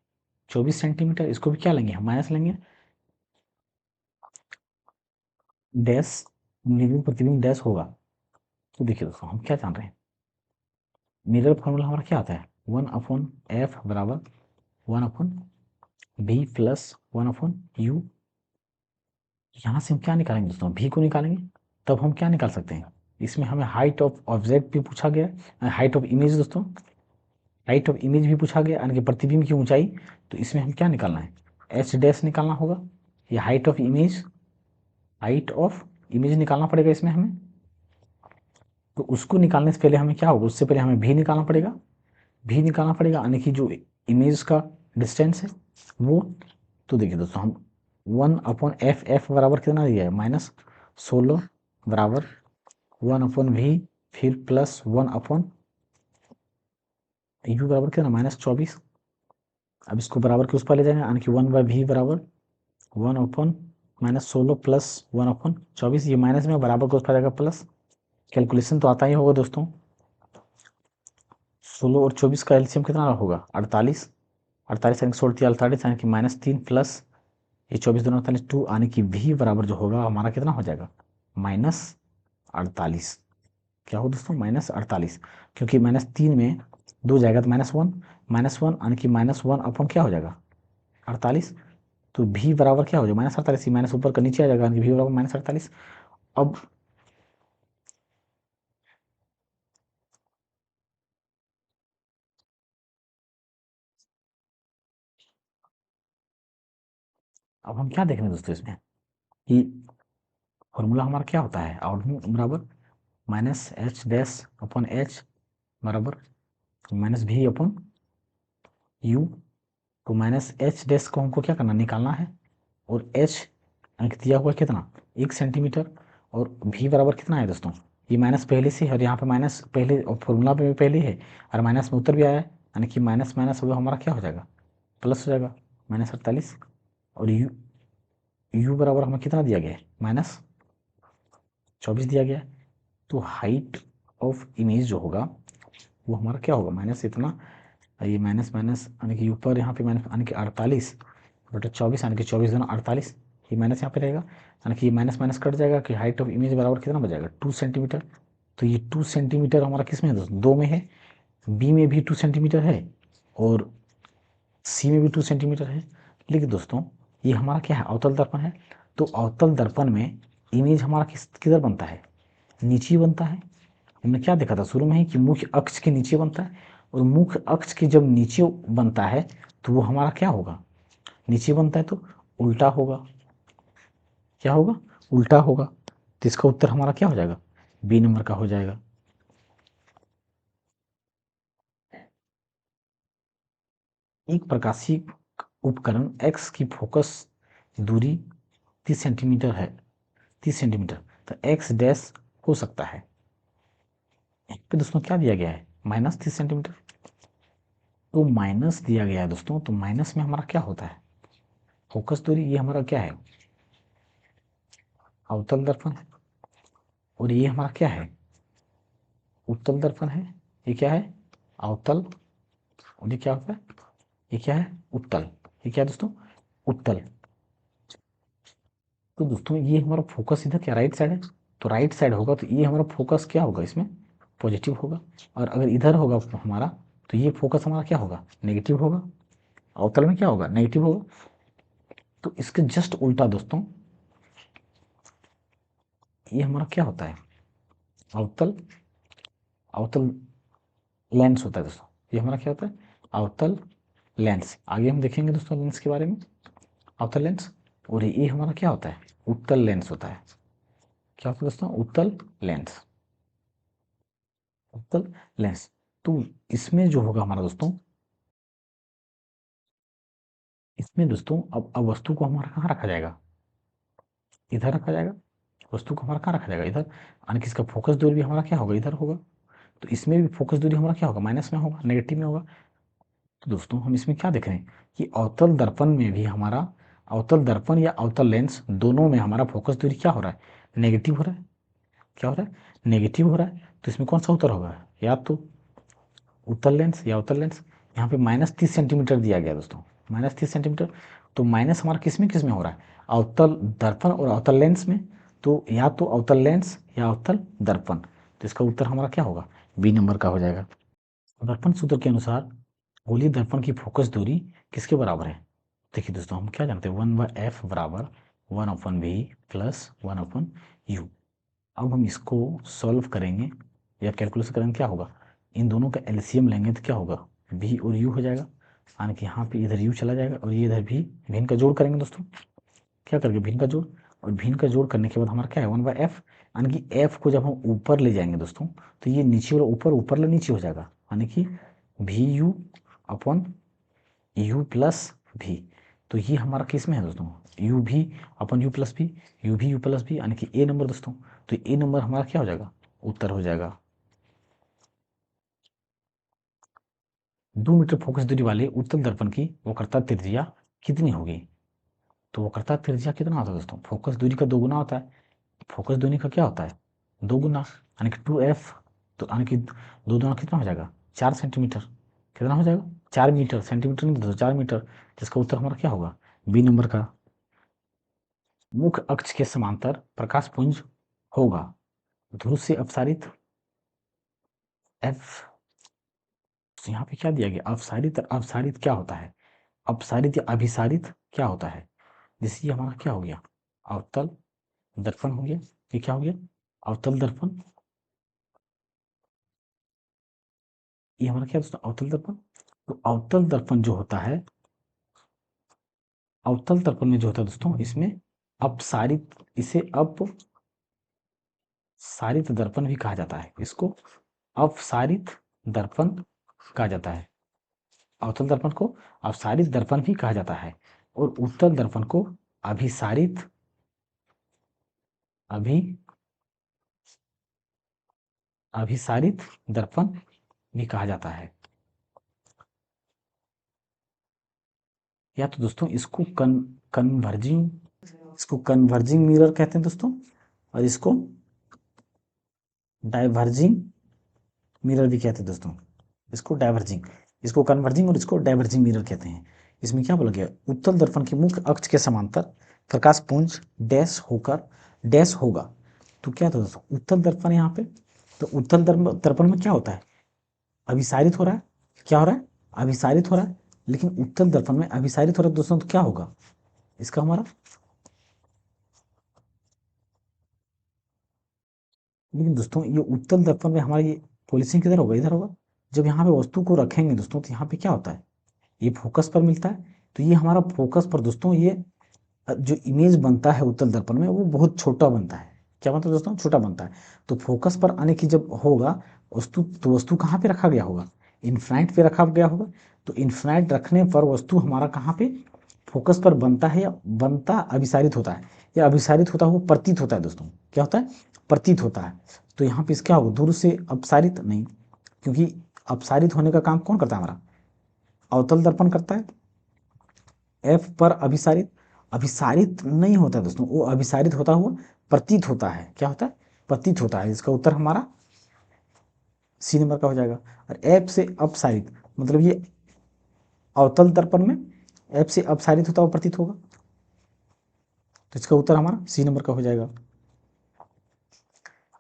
[SPEAKER 1] 24 सेंटीमीटर, इसको भी क्या लेंगे हम माइनस लेंगे, डैश निर्विक प्रतिबिंब डैश होगा। तो देखिए दोस्तों हम क्या जान रहे हैं मिरर फॉर्मूला हमारा क्या आता है 1/f बराबर 1/v प्लस 1/u। यहाँ से हम क्या निकालेंगे दोस्तों v को निकालेंगे, तब हम क्या निकाल सकते हैं, इसमें हमें हाइट ऑफ ऑब्जेक्ट भी पूछा गया है, हाइट ऑफ इमेज दोस्तों, हाइट ऑफ इमेज भी पूछा गया यानी कि प्रतिबिंब की ऊंचाई, तो इसमें हम क्या निकालना है एच डैश निकालना होगा, या हाइट ऑफ इमेज निकालना पड़ेगा इसमें हमें, तो उसको निकालने से पहले हमें क्या होगा, उससे पहले हमें भी निकालना पड़ेगा यानी कि जो इमेज का डिस्टेंस है वो। तो देखिए दोस्तों हम 1/एफ बराबर कितना दिया है -16 बराबर 1/v फिर प्लस 1/u बराबर कितना -24। अब इसको बराबर के उस पर ले जाएंगे यानी कि 1/v बराबर 1/-16 प्लस 1/24, ये माइनस में बराबर को उस पर जाएगा प्लस, कैलकुलेशन तो आता ही होगा दोस्तों, 16 और 24 का एलसीएम कितना होगा 48, 48 यानी कि 16 यानी कि -3 प्लस ये 24 दूना 48 2, यानी कि v बराबर जो होगा हमारा कितना हो जाएगा -48। क्या हो दोस्तों -48, क्योंकि -3 में 2 जाएगा तो -1 यानी कि -1 अपन क्या हो जाएगा 48, तो v बराबर क्या हो जाएगा -48, माइनस ऊपर का नीचे आ जाएगा यानी कि v बराबर -48। अब अब हम क्या देख रहे हैं दोस्तों इसमें कि फॉर्मूला हमारा क्या होता है, आउटपुट बराबर minus H dash upon H बराबर माइनस भी अपॉन यू। तो माइनस एच डैश को हमको क्या करना, निकालना है, और एच अंक दिया हुआ कितना, 1 सेंटीमीटर, और भी बराबर कितना है दोस्तों, ये माइनस पहले से है और यहाँ पे माइनस पहले और फॉर्मूला पे भी पहले है और माइनस में उत्तर भी आया है, यानी कि माइनस माइनस होगा हमारा क्या हो जाएगा, प्लस हो जाएगा, -48। और यू यू बराबर हमें कितना दिया गया है, -24 दिया गया है। तो हाइट ऑफ इमेज जो होगा वो हमारा क्या होगा, माइनस इतना, ये माइनस माइनस यानी कि ऊपर यहाँ पे माइनस यानी कि 48/24 यानी कि 24×48, ये माइनस यहाँ पे रहेगा, यानी कि ये माइनस माइनस कट जाएगा कि हाइट ऑफ इमेज बराबर कितना बच जाएगा, 2 सेंटीमीटर। तो ये 2 सेंटीमीटर हमारा किस में है दोस्तों, दो में है, बी में भी 2 सेंटीमीटर है और सी में भी 2 सेंटीमीटर है। लेकिन दोस्तों ये हमारा क्या है, अवतल दर्पण है। तो अवतल दर्पण में इमेज हमारा किधर बनता है, नीचे बनता है। हमने क्या देखा था शुरू में ही कि मुख्य अक्ष के नीचे बनता है, और मुख्य अक्ष के जब नीचे बनता है तो वो हमारा क्या होगा, नीचे बनता है तो उल्टा होगा, क्या होगा, उल्टा होगा। तो इसका उत्तर हमारा क्या हो जाएगा, बी नंबर का हो जाएगा। एक प्रकाशीय उपकरण एक्स की फोकस दूरी 30 सेंटीमीटर है, 30 सेंटीमीटर, तो एक्स डैश हो सकता है, यहाँ पे दोस्तों क्या दिया गया है, -30 सेंटीमीटर। तो माइनस दिया गया है दोस्तों, तो माइनस में हमारा क्या होता है, फोकस दूरी, ये हमारा क्या है, अवतल दर्पण है, और ये हमारा क्या है, उत्तल दर्पण है। ये क्या है, अवतल, और ये क्या होता है, ये क्या है, उत्तल। ये क्या है दोस्तों, उत्तल। तो दोस्तों ये हमारा फोकस इधर क्या, राइट साइड है, तो राइट साइड होगा तो ये हमारा फोकस क्या होगा, इसमें पॉजिटिव होगा, और अगर इधर होगा हमारा तो ये फोकस हमारा क्या होगा, नेगेटिव होगा, अवतल में क्या होगा, नेगेटिव होगा। तो इसके जस्ट उल्टा दोस्तों ये हमारा क्या होता है, अवतल, अवतल लेंस होता है दोस्तों। ये हमारा क्या होता है, अवतल लेंस। आगे हम देखेंगे दोस्तों लेंस के बारे में, अवतल लेंस। और ये हमारा क्या होता है, उत्तल लेंस होता है। क्या होता है दोस्तों, उत्तल लेंस, उत्तल लेंस। तो इसमें जो होगा हमारा दोस्तों, इसमें दोस्तों अब वस्तु को हमारा कहाँ रखा जाएगा, इधर रखा जाएगा, वस्तु को हमारा कहाँ रखा जाएगा, इधर, यानी कि इसका फोकस दूरी भी हमारा क्या होगा, इधर होगा। तो इसमें भी फोकस दूरी हमारा क्या होगा, माइनस में होगा, नेगेटिव में होगा। तो दोस्तों हम इसमें क्या देख रहे हैं कि अवतल दर्पण में भी हमारा, अवतल दर्पण या अवतल लेंस दोनों में हमारा फोकस दूरी क्या हो रहा है, नेगेटिव हो रहा है। क्या हो रहा है, नेगेटिव हो रहा है। तो इसमें कौन सा उत्तर होगा, या तो उत्तल लेंस या अवतल लेंस। यहाँ पे -30 सेंटीमीटर दिया गया दोस्तों, -30 सेंटीमीटर। तो माइनस हमारा किस में हो रहा है, अवतल दर्पण और अवतल लेंस में। तो या तो अवतल लेंस या अवतल दर्पण। तो इसका उत्तर हमारा क्या होगा, बी नंबर का हो जाएगा। दर्पण सूत्र के अनुसार गोलीय दर्पण की फोकस दूरी किसके बराबर है। देखिए दोस्तों हम क्या जानते हैं, 1/f बराबर 1/v प्लस 1/u। अब हम इसको सॉल्व करेंगे या कैलकुलेशन करेंगे, क्या होगा, इन दोनों का एलसीएम लेंगे तो क्या होगा, v और u हो जाएगा, यानी कि यहाँ पे इधर u चला जाएगा और ये इधर भी, भिन्न का जोड़ करेंगे दोस्तों, क्या करके, भिन्न का जोड़। और भिन्न का जोड़ करने के बाद हमारा क्या है, 1/f, यानी कि f को जब हम ऊपर ले जाएंगे दोस्तों तो ये नीचे वाला ऊपर, ऊपर वाला नीचे हो जाएगा, यानी कि VU अपॉन U प्लस भी। तो ये हमारा किस में है दोस्तों, यू भी अपन यू प्लस भी, यू भी यू प्लस भी, यानी कि ए नंबर दोस्तों। तो ए नंबर हमारा क्या हो जाएगा, उत्तर हो जाएगा। 2 मीटर फोकस दूरी वाले उत्तल दर्पण की वक्रता त्रिज्या कितनी होगी। तो वक्रता त्रिज्या कितना होता है दोस्तों, फोकस दूरी का 2 गुना होता है। फोकस दूरी का क्या होता है, 2 गुना, यानी कि 2f। तो यानी कि 2 गुना कितना हो जाएगा, 4 सेंटीमीटर। कितना हो जाएगा, 4 मीटर, सेंटीमीटर नहीं दोस्तों, 4 मीटर। जिसका उत्तर हमारा क्या होगा, बी नंबर का। मुख्य अक्ष के समांतर प्रकाश पुंज होगा, ध्रुव से अपसारित एफ। तो यहाँ पे क्या दिया गया, अपसारित, अपसारित क्या होता है, अपसारित या अभिसारित क्या होता है। जैसे ये हमारा क्या हो गया, अवतल दर्पण हो गया, ये क्या हो गया, अवतल दर्पण। ये हमारा क्या दोस्तों, अवतल दर्पण। तो अवतल दर्पण जो होता है, अवतल दर्पण में जो होता है दोस्तों, इसमें अपसारित, इसे अपसारित दर्पण भी कहा जाता है। इसको अपसारित दर्पण कहा जाता है। अवतल दर्पण को अपसारित दर्पण भी कहा जाता है और उत्तल दर्पण को अभिसारित अभी अभिसारित दर्पण भी कहा जाता है। या तो दोस्तों इसको कन्वर्जिंग इसको कन्वर्जिंग मिरर कहते हैं दोस्तों, और इसको डाइवर्जिंग मिरर भी कहते हैं दोस्तों। इसको डाइवर्जिंग, इसको कन्वर्जिंग और इसको डाइवर्जिंग मिरर कहते हैं। इसमें क्या बोला गया, उत्तल दर्पण के मुख्य अक्ष के समांतर प्रकाश पुंज डैश होकर डैश होगा। तो क्या था दोस्तों, उत्तल दर्पण यहाँ पे, तो उत्तल दर्पण में क्या होता है, अभिसारित हो रहा है। क्या हो रहा है, अभिसारित हो रहा है। लेकिन उत्तल दर्पण में अभिसारित हो रहा है दोस्तों, तो क्या होगा इसका हमारा, लेकिन दोस्तों ये उत्तल दर्पण में हमारा ये पॉलिसिंग किधर होगा, इधर होगा। जब यहाँ पे वस्तु को रखेंगे दोस्तों, तो यहाँ पे क्या होता है, ये फोकस पर मिलता है। तो ये हमारा फोकस पर दोस्तों, ये जो इमेज बनता है उत्तल दर्पण में, वो बहुत छोटा बनता है। क्या बनता है दोस्तों, छोटा बनता है। तो फोकस पर आने की जब होगा वस्तु, तो वस्तु कहाँ पे रखा गया होगा, इन्फिनाइट पे रखा गया होगा। तो इन्फिनाइट रखने पर वस्तु हमारा कहाँ पे, फोकस पर बनता है, या बनता अभिसारित होता है, या अभिसारित होता हुआ प्रतीत होता है दोस्तों। क्या होता है, प्रतीत होता है। तो यहाँ पे क्या होगा, दूर से अपसारित नहीं, क्योंकि अपसारित होने का काम कौन करता है, हमारा अवतल दर्पण करता है। एफ पर अभिसारित, अभिसारित नहीं होता है दोस्तों, वो अभिसारित होता हुआ प्रतीत होता है। क्या होता है, प्रतीत होता है। इसका उत्तर हमारा सी नंबर का हो जाएगा। और एफ से अपसारित मतलब ये अवतल दर्पण में एफ से अपसारित होता हुआ प्रतीत होगा। तो इसका उत्तर हमारा सी नंबर का हो जाएगा।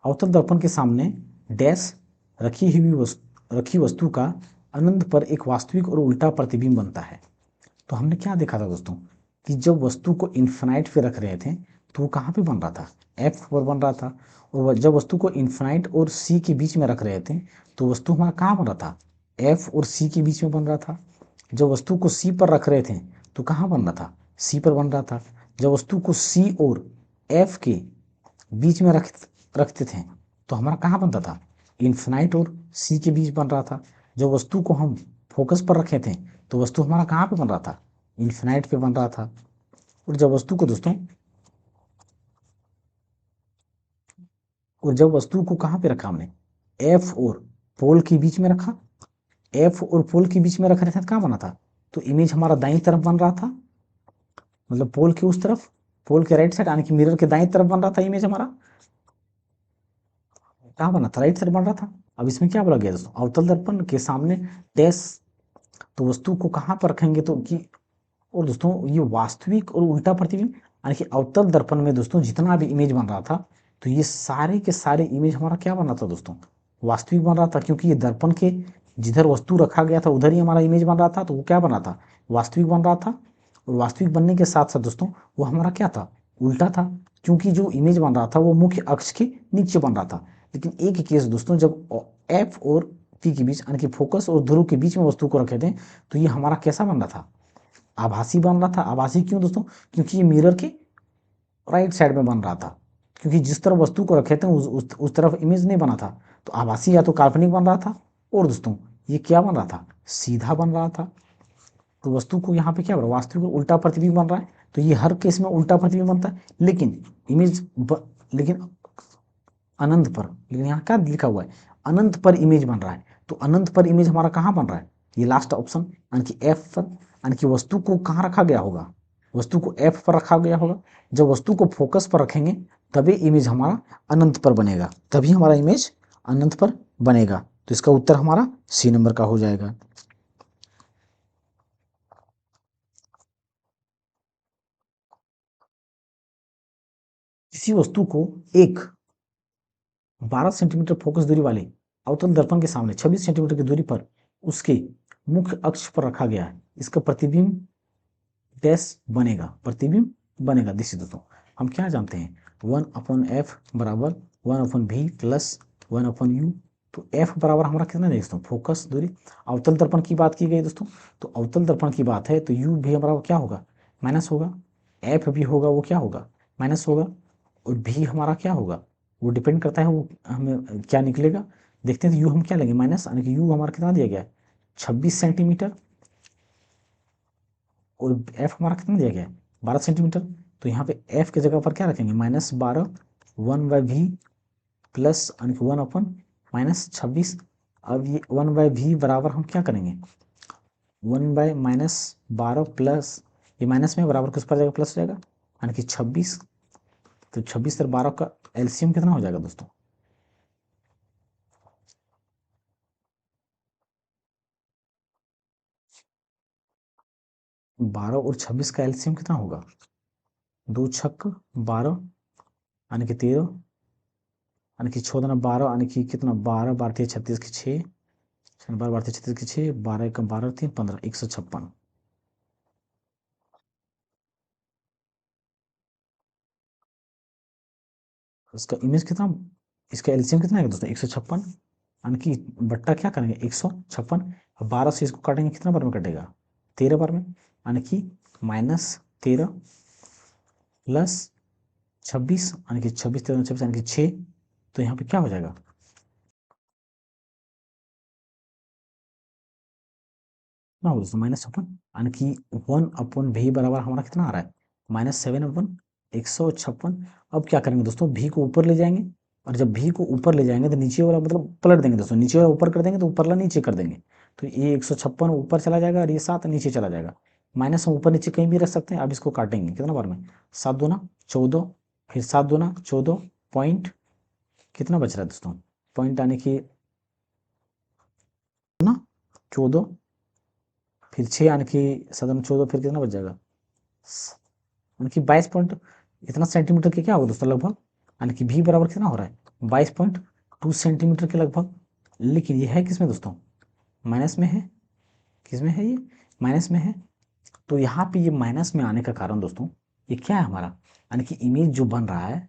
[SPEAKER 1] अवतल दर्पण के सामने डैश रखी वस्तु का अनंत पर एक वास्तविक और उल्टा प्रतिबिंब बनता है। तो हमने क्या देखा था दोस्तों, कि जब वस्तु को इन्फिनाइट पे रख रहे थे, तो वो कहाँ पे बन रहा था, एफ पर बन रहा था। और जब वस्तु को इन्फिनाइट और सी के बीच में रख रहे थे, तो वस्तु हमारा कहाँ बन रहा था, एफ और सी के बीच में बन रहा था। जब वस्तु को सी पर रख रहे थे, तो कहाँ बन रहा था, सी पर बन रहा था। जब वस्तु को सी और एफ के बीच में रखते थे, तो हमारा कहाँ बनता था, इन्फिनाइट और सी के बीच बन रहा था। जब वस्तु को हम फोकस पर रखे थे, तो वस्तु हमारा कहाँ पे बन रहा था, इन्फिनाइट पे बन रहा था। और जब वस्तु को दोस्तों, और जब वस्तु को कहाँ पे रखा हमने, एफ और पोल के बीच में रखा, एफ और पोल के बीच में रख रहे थे, तो कहाँ बना था, तो इमेज हमारा दाईं तरफ बन रहा था, मतलब पोल के उस तरफ, पोल के राइट साइड, यानी कि मिरर के दाईं तरफ बन रहा था इमेज हमारा। कहाँ बना था, राइट साइड बन रहा था। अब इसमें क्या बोला गया दोस्तों, अवतल दर्पण के सामने डैश, तो वस्तु को कहाँ पर रखेंगे, तो कि, और दोस्तों ये वास्तविक और उल्टा प्रतिबिंब, यानी कि अवतल दर्पण में दोस्तों जितना भी इमेज बन रहा था, तो ये सारे के सारे इमेज हमारा क्या बन रहा था दोस्तों, वास्तविक बन रहा था। क्योंकि ये दर्पण के जिधर वस्तु रखा गया था, उधर ही हमारा इमेज बन रहा था, तो वो क्या बन रहा था, वास्तविक बन रहा था। और वास्तविक बनने के साथ साथ दोस्तों, वो हमारा क्या था, उल्टा था। क्योंकि जो इमेज बन रहा था वो मुख्य अक्ष के नीचे बन रहा था। लेकिन एक केस दोस्तों, जब एफ और पी के बीच, यानी कि फोकस और ध्रुव के बीच में वस्तु को रखे थे, तो ये हमारा कैसा बन रहा था, आभासी बन रहा था। आभासी क्यों दोस्तों, क्योंकि ये मिरर के राइट साइड में बन रहा था। क्योंकि जिस तरफ वस्तु को रखे थे उस तरफ इमेज नहीं बना था, तो आभासी या तो काल्पनिक बन रहा था, और दोस्तों ये क्या बन रहा था, सीधा बन रहा था। तो वस्तु को यहाँ पे क्या बन रहा है, वास्तविक उल्टा प्रतिबिंब बन रहा है। तो ये हर केस में उल्टा प्रतिबिंब बनता है, लेकिन लेकिन अनंत पर, लेकिन यहाँ क्या लिखा हुआ है, अनंत पर इमेज बन रहा है। तो अनंत पर इमेज हमारा कहाँ बन रहा है, ये लास्ट ऑप्शन, यानी कि एफ पर, यानी कि वस्तु को कहाँ रखा गया होगा, वस्तु को एफ पर रखा गया होगा। जब वस्तु को फोकस पर रखेंगे, तभी इमेज हमारा अनंत पर बनेगा, तभी हमारा इमेज अनंत पर बनेगा। तो इसका उत्तर हमारा सी नंबर का हो जाएगा। किसी वस्तु को एक 12 सेंटीमीटर फोकस दूरी वाले अवतल दर्पण के सामने 26 सेंटीमीटर की दूरी पर उसके मुख्य अक्ष पर रखा गया है, इसका प्रतिबिंब डैश बनेगा, प्रतिबिंब बनेगा। देखिए दोस्तों, हम क्या जानते हैं, 1/f बराबर 1/v प्लस 1/u। तो f बराबर हमारा कितना है दोस्तों, फोकस दूरी। अवतल दर्पण की बात की गई दोस्तों, तो अवतल दर्पण की बात है, तो u भी हमारा क्या होगा, माइनस होगा, एफ भी होगा वो क्या होगा, माइनस होगा, और भी हमारा क्या होगा, वो डिपेंड करता है वो हमें क्या निकलेगा। देखते हैं तो यू हम क्या लेंगे माइनस, यानी कि यू हमारा कितना दिया गया है 26 सेंटीमीटर, और एफ हमारा कितना दिया गया है 12 सेंटीमीटर। तो यहाँ पे एफ की जगह पर क्या रखेंगे -12, 1/v प्लस यानी कि 1/-26। अब ये 1/v बराबर हम क्या करेंगे 1/-12 प्लस ये माइनस में बराबर किस पर जाएगा प्लस हो जाएगा, यानी कि 26। तो 26 और 12 का एलसीएम कितना हो जाएगा दोस्तों, 12 और 26 का एलसीएम कितना होगा, 2 छक्क 12 यानी कि 13, यानी कि 14×12 यानी कि कितना 12 12 36 की 6, 12 12 36 की 6, 12 1 12 3 15 156। इसका इमेज कितना, इसका एलसीएम कितना है दोस्तों 156, यानी कि बट्टा क्या करेंगे 156। 12 से इसको काटेंगे कितना बार में कटेगा 13 बार में, यानी कि -13 प्लस 26 यानी कि 26 13 26 यानी कि 6। तो यहाँ पे क्या हो जाएगा ना हो दोस्तों -56, यानी कि 1/v बराबर हमारा कितना आ रहा है -7/156। अब क्या करेंगे दोस्तों v को ऊपर ले जाएंगे, और जब v को ऊपर ले जाएंगे तो नीचे वाला मतलब पलट देंगे दोस्तों, नीचे वाला ऊपर कर देंगे तो ऊपर वाला नीचे कर देंगे। तो ये 156 ऊपर चला जाएगा और ये 7 नीचे चला जाएगा। माइनस हम ऊपर नीचे कहीं भी रख सकते हैं। अब इसको काटेंगे कितना बार में 7 दूना 14, फिर 7 दूना 14 पॉइंट कितना बच रहा है दोस्तों, पॉइंट यानी कि ना 14, फिर 6 यानी कि 7 में 14 फिर कितना बच जाएगा, यानी कि 22 पॉइंट इतना सेंटीमीटर के क्या होगा दोस्तों लगभग, यानी कि v बराबर कितना हो रहा है 22.2 सेंटीमीटर के लगभग। लेकिन ये है किसमें दोस्तों माइनस में है, किसमें है ये माइनस में है। तो यहाँ पे ये माइनस में आने का कारण दोस्तों ये क्या है हमारा, यानी कि इमेज जो बन रहा है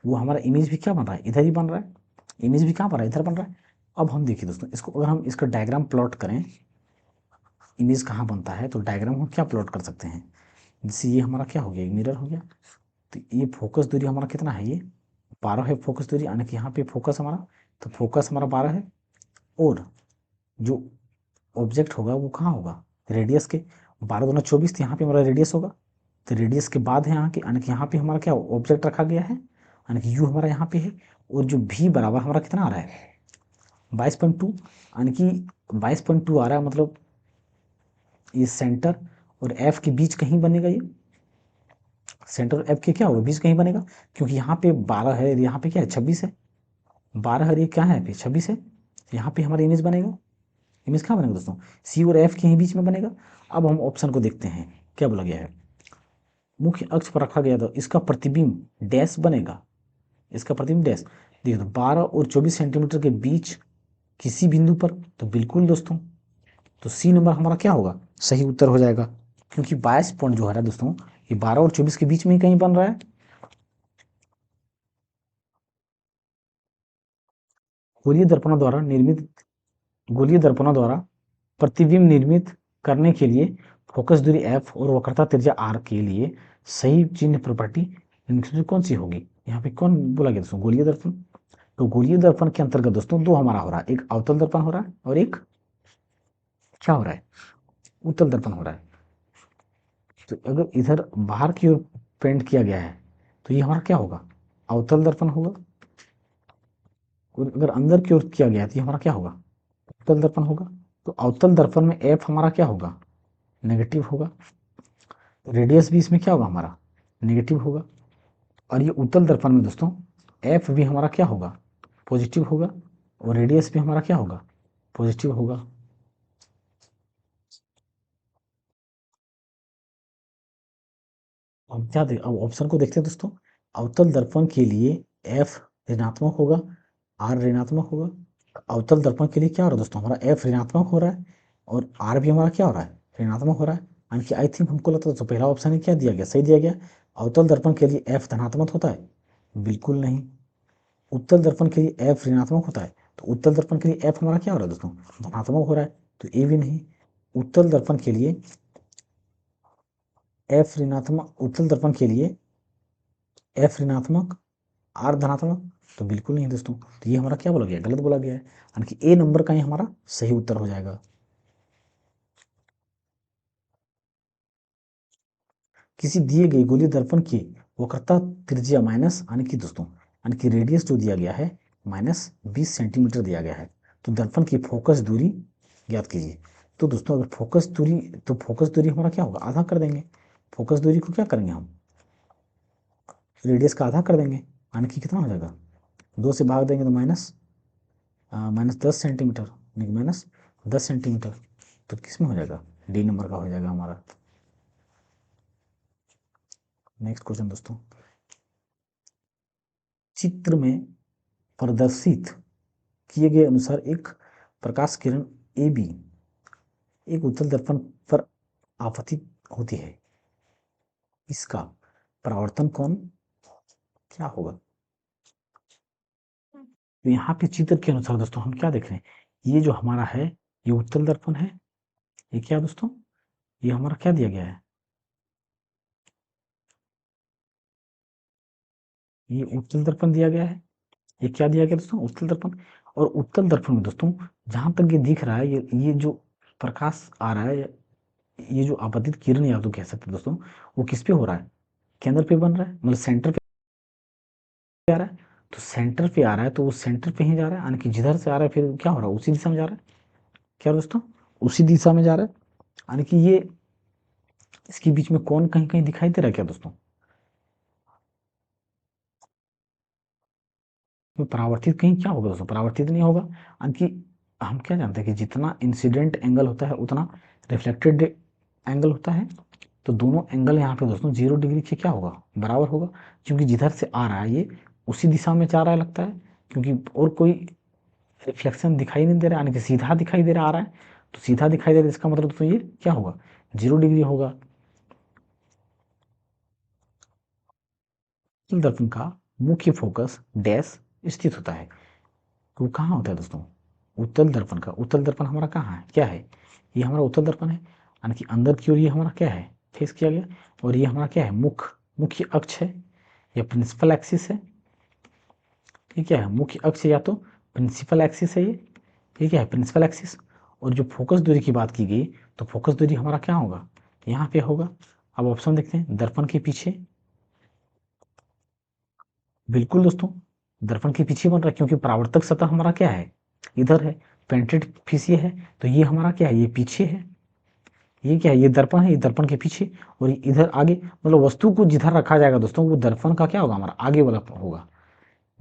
[SPEAKER 1] वो हमारा इमेज भी क्या बन रहा है इधर ही बन रहा है, इमेज भी कहाँ बन रहा है इधर बन रहा है। अब हम देखिए दोस्तों इसको अगर हम इसका डायग्राम प्लॉट करें, इमेज कहाँ बनता है तो डायग्राम हम क्या प्लॉट कर सकते हैं, जैसे ये हमारा क्या हो गया मिरर हो गया। तो ये फोकस दूरी हमारा कितना है ये 12 है फोकस दूरी, यानी कि यहाँ पे फोकस हमारा, तो फोकस हमारा 12 है, और जो ऑब्जेक्ट होगा वो कहाँ होगा रेडियस के 12 दूना 24, तो यहाँ पे हमारा रेडियस होगा। तो रेडियस के बाद है यहाँ के, यानी कि यहाँ पे हमारा क्या ऑब्जेक्ट रखा गया है, यानी कि यू हमारा यहाँ पे है, और जो भी बराबर हमारा कितना आ रहा है 22.2, यानी कि 22.2 आ रहा है, मतलब ये सेंटर और एफ के बीच कहीं बनेगा, ये सेंटर और एफ के क्या होगा बीच कहीं बनेगा, क्योंकि यहाँ पे 12 है यहाँ पे क्या है 26 है, 12 और ये क्या है पे 26 है, यहाँ पे हमारा इमेज बनेगा। इमेज कहाँ बनेगा दोस्तों सी और एफ के ही बीच में बनेगा। अब हम ऑप्शन को देखते हैं क्या बोला गया है, मुख्य अक्ष पर रखा गया तो इसका प्रतिबिंब डैश बनेगा, इसका प्रतिबिंब डैश। देखिए तो 12 और 24 सेंटीमीटर के बीच किसी बिंदु पर, तो बिल्कुल दोस्तों तो सी नंबर हमारा क्या होगा सही उत्तर हो जाएगा, क्योंकि 22 पॉइंट जो है दोस्तों ये 12 और 24 के बीच में ही कहीं बन रहा है। गोलीय दर्पणों द्वारा निर्मित, गोलीय दर्पणों द्वारा प्रतिबिंब निर्मित करने के लिए फोकस दूरी एफ और वक्रता त्रिज्या आर के लिए सही चिन्ह प्रॉपर्टी इनमें कौन सी होगी, यहाँ पे कौन बोला गया दोस्तों गोलीय दर्पण। तो गोलीय दर्पण के अंतर्गत दोस्तों दो हमारा हो रहा है, एक अवतल दर्पण हो रहा है और एक क्या हो रहा है उत्तल दर्पण हो रहा है। तो अगर इधर बाहर की ओर पेंट किया गया है तो ये हमारा क्या होगा अवतल दर्पण होगा, और अगर अंदर की ओर किया गया है तो ये हमारा क्या होगा उत्तल दर्पण होगा। तो अवतल दर्पण में एफ हमारा क्या होगा नेगेटिव होगा, रेडियस भी इसमें क्या होगा हमारा नेगेटिव होगा, और ये उत्तल दर्पण में दोस्तों एफ भी हमारा क्या होगा पॉजिटिव होगा, और रेडियस भी हमारा क्या होगा पॉजिटिव होगा। अब क्या देख अब ऑप्शन को देखते हैं दोस्तों, अवतल दर्पण के लिए एफ ऋणात्मक होगा, आर ऋणात्मक होगा। अवतल दर्पण के लिए क्या हो रहा है दोस्तों हमारा एफ ऋणात्मक हो रहा है, और आर भी हमारा क्या हो रहा है ऋणात्मक हो रहा है, यानी कि आई थिंक हमको लगता है तो पहला ऑप्शन ही क्या दिया गया सही दिया गया। अवतल दर्पण के लिए एफ धनात्मक होता है बिल्कुल नहीं, उत्तल दर्पण के लिए एफ ऋणात्मक होता है, तो उत्तल दर्पण के लिए एफ हमारा क्या हो रहा है दोस्तों धनात्मक हो रहा है, तो ए भी नहीं। उत्तल दर्पण के लिए एफ ऋणात्मक उत्तल दर्पण के लिए एफ ऋणात्मक आर धनात्मक, तो बिल्कुल नहीं दोस्तों, तो ये हमारा क्या बोला गया, गलत बोला गया है, यानी कि ए नंबर का ही हमारा सही उत्तर हो जाएगा। किसी दिए गए गोलीय दर्पण की वक्रता त्रिज्या माइनस, यानी कि दोस्तों यानी कि रेडियस जो दिया गया है -20 सेंटीमीटर दिया गया है, तो दर्पण की फोकस दूरी ज्ञात कीजिए। तो दोस्तों अगर फोकस दूरी, तो फोकस दूरी हमारा क्या होगा, आधा कर देंगे। फोकस दूरी को क्या करेंगे हम, रेडियस का आधा कर देंगे, यानी कि कितना हो जाएगा, 2 से भाग देंगे तो -10 सेंटीमीटर, यानी कि -10 सेंटीमीटर, तो किस में हो जाएगा, डी नंबर का हो जाएगा हमारा। नेक्स्ट क्वेश्चन दोस्तों, चित्र में प्रदर्शित किए गए अनुसार एक प्रकाश किरण ए बी एक उत्तल दर्पण पर आपतित होती है, इसका परावर्तन कोण क्या होगा। तो यहाँ पे चित्र के अनुसार दोस्तों हम क्या देख रहे हैं, ये जो हमारा है ये उत्तल दर्पण है, ये क्या दोस्तों, ये हमारा क्या दिया गया है, ये उत्तल दर्पण दिया गया है, ये क्या दिया गया दोस्तों, उत्तल दर्पण। और उत्तल दर्पण में दोस्तों जहां तक ये दिख रहा है, ये जो प्रकाश आ रहा है, ये जो आपतित किरण या तो कह सकते हैं दोस्तों, वो किस पे हो रहा है, केंद्र पे बन रहा है, मतलब सेंटर पे आ रहा है, तो सेंटर पे आ रहा है तो वो सेंटर पे ही जा रहा है, यानी कि जिधर से आ रहा है फिर क्या हो रहा है, उसी दिशा में जा रहा है, क्या दोस्तों, उसी दिशा में जा रहा है, यानी कि ये इसके बीच में कौन कहीं कहीं दिखाई दे रहा है क्या दोस्तों, तो परावर्तित कहीं क्या होगा दोस्तों, परावर्तित नहीं होगा, यानी कि हम क्या जानते हैं कि जितना इंसिडेंट एंगल होता है उतना रिफ्लेक्टेड एंगल होता है, तो दोनों एंगल यहाँ पे दोस्तों 0 डिग्री के क्या होगा, बराबर होगा, क्योंकि जिधर से आ रहा है ये उसी दिशा में जा रहा है लगता है, क्योंकि और कोई रिफ्लेक्शन दिखाई नहीं दे रहा है, यानी कि सीधा दिखाई दे रहा आ रहा है, तो सीधा दिखाई दे रहा है, इसका मतलब तो ये क्या होगा, 0 डिग्री होगा। उत्तल दर्पण का मुख्य फोकस डैश स्थित होता है, तो कहाँ होता है दोस्तों, उत्तल दर्पण का, उत्तल दर्पण हमारा कहाँ है, क्या है, ये हमारा उत्तल दर्पण है, यानी कि अंदर की ओर ये हमारा क्या है, फेस किया गया, और ये हमारा क्या है, मुख्य अक्ष है या प्रिंसिपल एक्सिस है, ये क्या है, मुख्य अक्ष या तो प्रिंसिपल एक्सिस है, ये क्या है, प्रिंसिपल एक्सिस। और जो फोकस दूरी की बात की गई, तो फोकस दूरी हमारा क्या होगा, यहाँ पे होगा। अब ऑप्शन देखते हैं, दर्पण के पीछे, बिल्कुल दोस्तों दर्पण के पीछे बन रहा है, क्योंकि परावर्तक सतह हमारा क्या है, इधर है, पेंटेड फेस ये है, तो ये हमारा क्या है, ये पीछे है, ये क्या है, ये दर्पण है, ये दर्पण के पीछे, और इधर आगे, मतलब वस्तु को जिधर रखा जाएगा दोस्तों वो दर्पण का क्या होगा, हमारा आगे वाला होगा,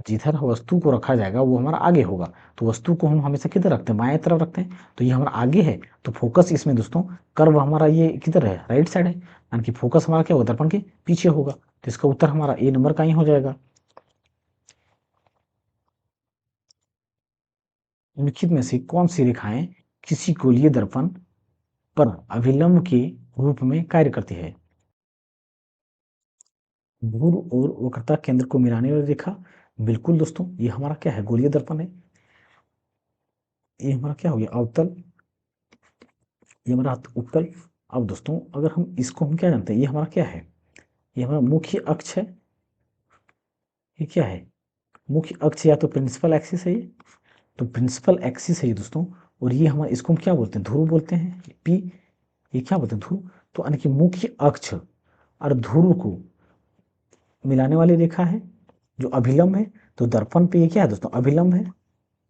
[SPEAKER 1] जिधर वस्तु को रखा जाएगा वो हमारा आगे होगा, तो वस्तु को हम हमेशा किधर रखते हैं, बाएं तरफ रखते हैं, तो ये हमारा आगे है, तो फोकस इसमें दोस्तों कर्व हमारा ये किधर है, राइट साइड है, यानी कि फोकस हमारा क्या होगा, दर्पण के पीछे होगा, तो इसका उत्तर हमारा ए नंबर का ही हो जाएगा। निम्नलिखित में से कौन सी रेखाएं किसी गोलीय दर्पण पर अभिलंब के रूप में कार्य करती है, ध्रुव और वक्रता केंद्र को मिलाने वाली रेखा, बिल्कुल दोस्तों ये हमारा क्या है, गोलीय दर्पण है, ये हमारा क्या हो गया, अवतल, ये हमारा उत्तल। अब दोस्तों अगर हम इसको हम क्या जानते हैं, ये हमारा क्या है, ये हमारा मुख्य अक्ष है, ये क्या है, मुख्य अक्ष या तो प्रिंसिपल एक्सिस है ये, तो प्रिंसिपल एक्सिस है ये दोस्तों, और ये हमारा इसको हम क्या बोलते हैं, ध्रुव बोलते हैं, पी, ये क्या बोलते हैं, ध्रुव, तो यानी कि मुख्य अक्ष और ध्रुव को मिलाने वाली रेखा है जो अभिलंब है, तो दर्पण पे ये क्या है दोस्तों, अभिलंब है,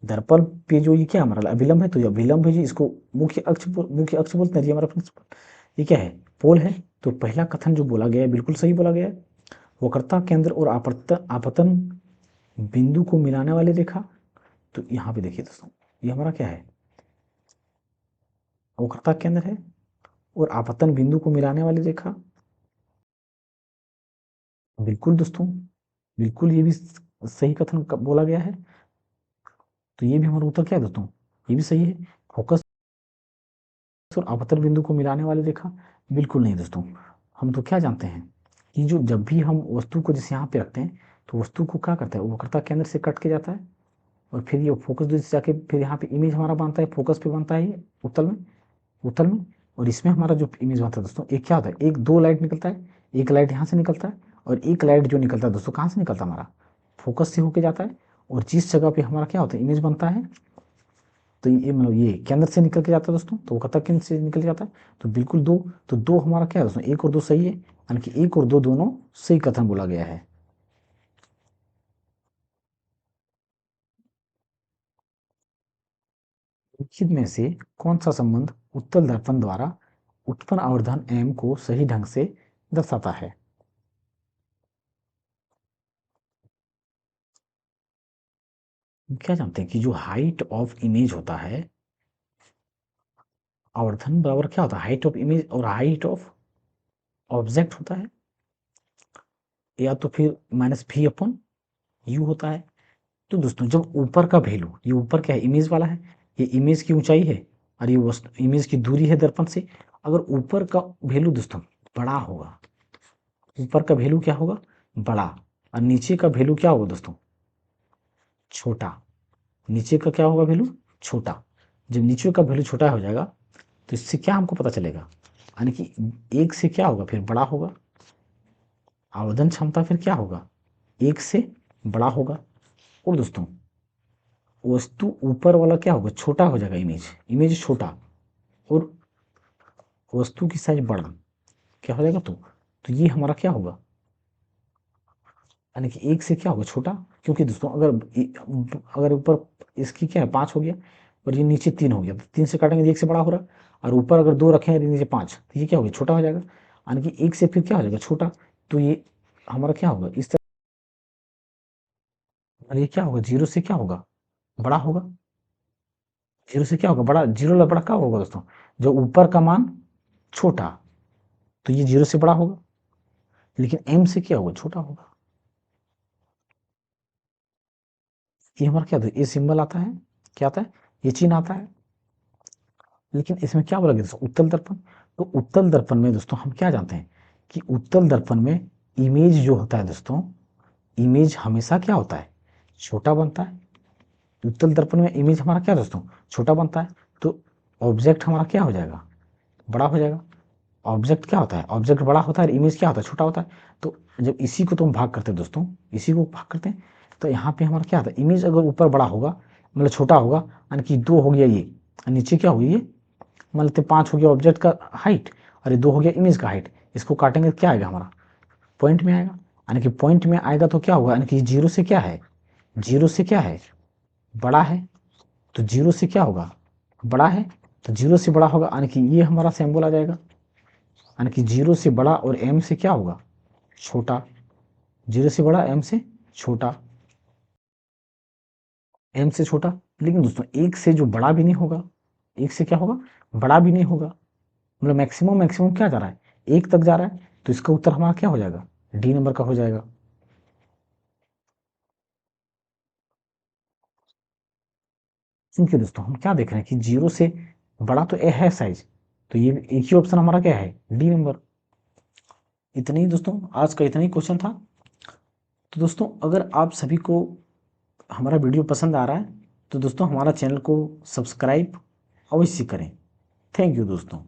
[SPEAKER 1] दर्पण पे जो ये क्या हमारा अभिलंब है, तो ये अभिलंब है जी, इसको मुख्य अक्ष बोलते हैं जी, हमारा प्रिंसिपल, ये क्या है, पोल है। तो पहला कथन जो बोला गया है बिल्कुल सही बोला गया है, वक्रता केंद्र और आपतन बिंदु को मिलाने वाली रेखा, तो यहाँ पे देखिए दोस्तों ये हमारा क्या है, वक्रता केंद्र है और आपतन बिंदु को मिलाने वाली रेखा, बिल्कुल दोस्तों बिल्कुल ये भी सही कथन बोला गया है, तो ये भी हमारा उत्तर क्या है दोस्तों, ये भी सही है, फोकस और आपतन बिंदु को मिलाने वाली रेखा, बिल्कुल नहीं दोस्तों, हम तो क्या जानते हैं कि जो जब भी हम वस्तु को जैसे यहाँ पे रखते हैं, तो वस्तु को क्या करता है, वो वक्रता केंद्र से कट के जाता है, और फिर ये फोकस दूरी से जाके फिर यहाँ पे इमेज हमारा बनता है, फोकस पे बनता है ये उत्तल में, उत्तल में, और इसमें हमारा जो इमेज बनता है दोस्तों, एक क्या होता है, एक दो लाइट निकलता है, एक लाइट यहाँ से निकलता है और एक लाइट जो निकलता है दोस्तों कहाँ से निकलता है, हमारा फोकस से होके जाता है, और जिस जगह पे हमारा क्या होता है इमेज बनता है, तो ये मतलब ये केंद्र से निकल के जाता है दोस्तों, तो वो कतः केंद्र से निकल के जाता है, तो बिल्कुल दो, तो दो हमारा क्या है दोस्तों, एक और दो सही है, यानी कि एक और दो दोनों सही कथन बोला गया है। निम्नलिखित में से कौन सा संबंध उत्तल दर्पण द्वारा उत्पन्न आवर्धन एम को सही ढंग से दर्शाता है। हम क्या जानते हैं कि जो हाइट ऑफ इमेज होता है, आवर्धन बराबर क्या होता है, हाइट ऑफ इमेज और हाइट ऑफ ऑब्जेक्ट होता है, या तो फिर माइनस भी अपॉन यू होता है। तो दोस्तों जब ऊपर का वैल्यू, ये ऊपर क्या है इमेज वाला है, ये इमेज की ऊंचाई है और ये इमेज की दूरी है दर्पण से, अगर ऊपर का वैल्यू दोस्तों बड़ा होगा, ऊपर का वैल्यू क्या होगा बड़ा, और नीचे का वैल्यू क्या होगा दोस्तों छोटा, नीचे का क्या होगा वैल्यू छोटा। जब नीचे का वैल्यू छोटा हो जाएगा तो इससे क्या हमको पता चलेगा, यानी कि एक से क्या होगा फिर बड़ा होगा, आवेदन क्षमता फिर क्या होगा एक से बड़ा होगा। और दोस्तों वस्तु ऊपर वाला क्या होगा छोटा हो जाएगा, इमेज इमेज छोटा और वस्तु की साइज बड़ा क्या हो जाएगा, तो ये हमारा क्या होगा, यानी कि एक से क्या होगा छोटा, क्योंकि दोस्तों अगर ऊपर इसकी क्या है 5 हो गया और ये नीचे 3 हो गया, तो 3 से काटेंगे तो 1 से बड़ा हो रहा है, और ऊपर अगर 2 रखें नीचे 5, तो ये क्या हो गया छोटा हो जाएगा, यानी कि 1 से फिर क्या हो जाएगा छोटा, तो ये हमारा क्या होगा इस तरह, और ये क्या होगा 0 से क्या होगा बड़ा होगा, 0 से क्या होगा बड़ा, 0 बड़ा क्या होगा दोस्तों, जो ऊपर का मान छोटा, तो ये 0 से बड़ा होगा, लेकिन m से क्या होगा छोटा होगा। ये हमारा क्या, ये सिंबल आता है, क्या आता है ये चिन्ह आता है, लेकिन इसमें क्या बोला गया दोस्तों उत्तल दर्पण। तो उत्तल दर्पण में दोस्तों हम क्या जानते हैं कि उत्तल दर्पण में इमेज जो होता है दोस्तों, इमेज हमेशा क्या होता है छोटा बनता है। उत्तल दर्पण में इमेज हमारा क्या दोस्तों छोटा बनता है, तो ऑब्जेक्ट हमारा क्या हो जाएगा बड़ा हो जाएगा। ऑब्जेक्ट क्या होता है, ऑब्जेक्ट बड़ा होता है और इमेज क्या होता है छोटा होता है। तो जब इसी को तुम भाग करते हैं दोस्तों, इसी को भाग करते हैं, तो यहाँ पे हमारा क्या होता है इमेज अगर ऊपर बड़ा होगा मतलब छोटा होगा, यानी कि 2 हो गया ये, नीचे क्या हुई ये मतलब 5 हो गया ऑब्जेक्ट का हाइट और ये 2 हो गया इमेज का हाइट, इसको काटेंगे तो क्या आएगा हमारा पॉइंट में आएगा, यानी कि पॉइंट में आएगा तो क्या होगा, यानी कि 0 से क्या है, 0 से क्या है बड़ा है, तो 0 से क्या होगा बड़ा है, तो 0 से बड़ा होगा, यानी कि ये हमारा सिंबल आ जाएगा, यानी कि 0 से बड़ा और m से क्या होगा छोटा, 0 से बड़ा m से छोटा, m से छोटा। लेकिन दोस्तों एक से जो बड़ा भी नहीं होगा, एक से क्या होगा बड़ा भी नहीं होगा, मतलब मैक्सिमम मैक्सिमम क्या जा रहा है एक तक जा रहा है, तो इसका उत्तर हमारा क्या हो जाएगा डी नंबर का हो जाएगा। क्योंकि दोस्तों हम क्या देख रहे हैं कि 0 से बड़ा तो ए है साइज, तो ये एक ही ऑप्शन हमारा क्या है डी नंबर। इतना ही दोस्तों आज का इतना ही क्वेश्चन था। तो दोस्तों अगर आप सभी को हमारा वीडियो पसंद आ रहा है तो दोस्तों हमारा चैनल को सब्सक्राइब अवश्य करें। थैंक यू दोस्तों।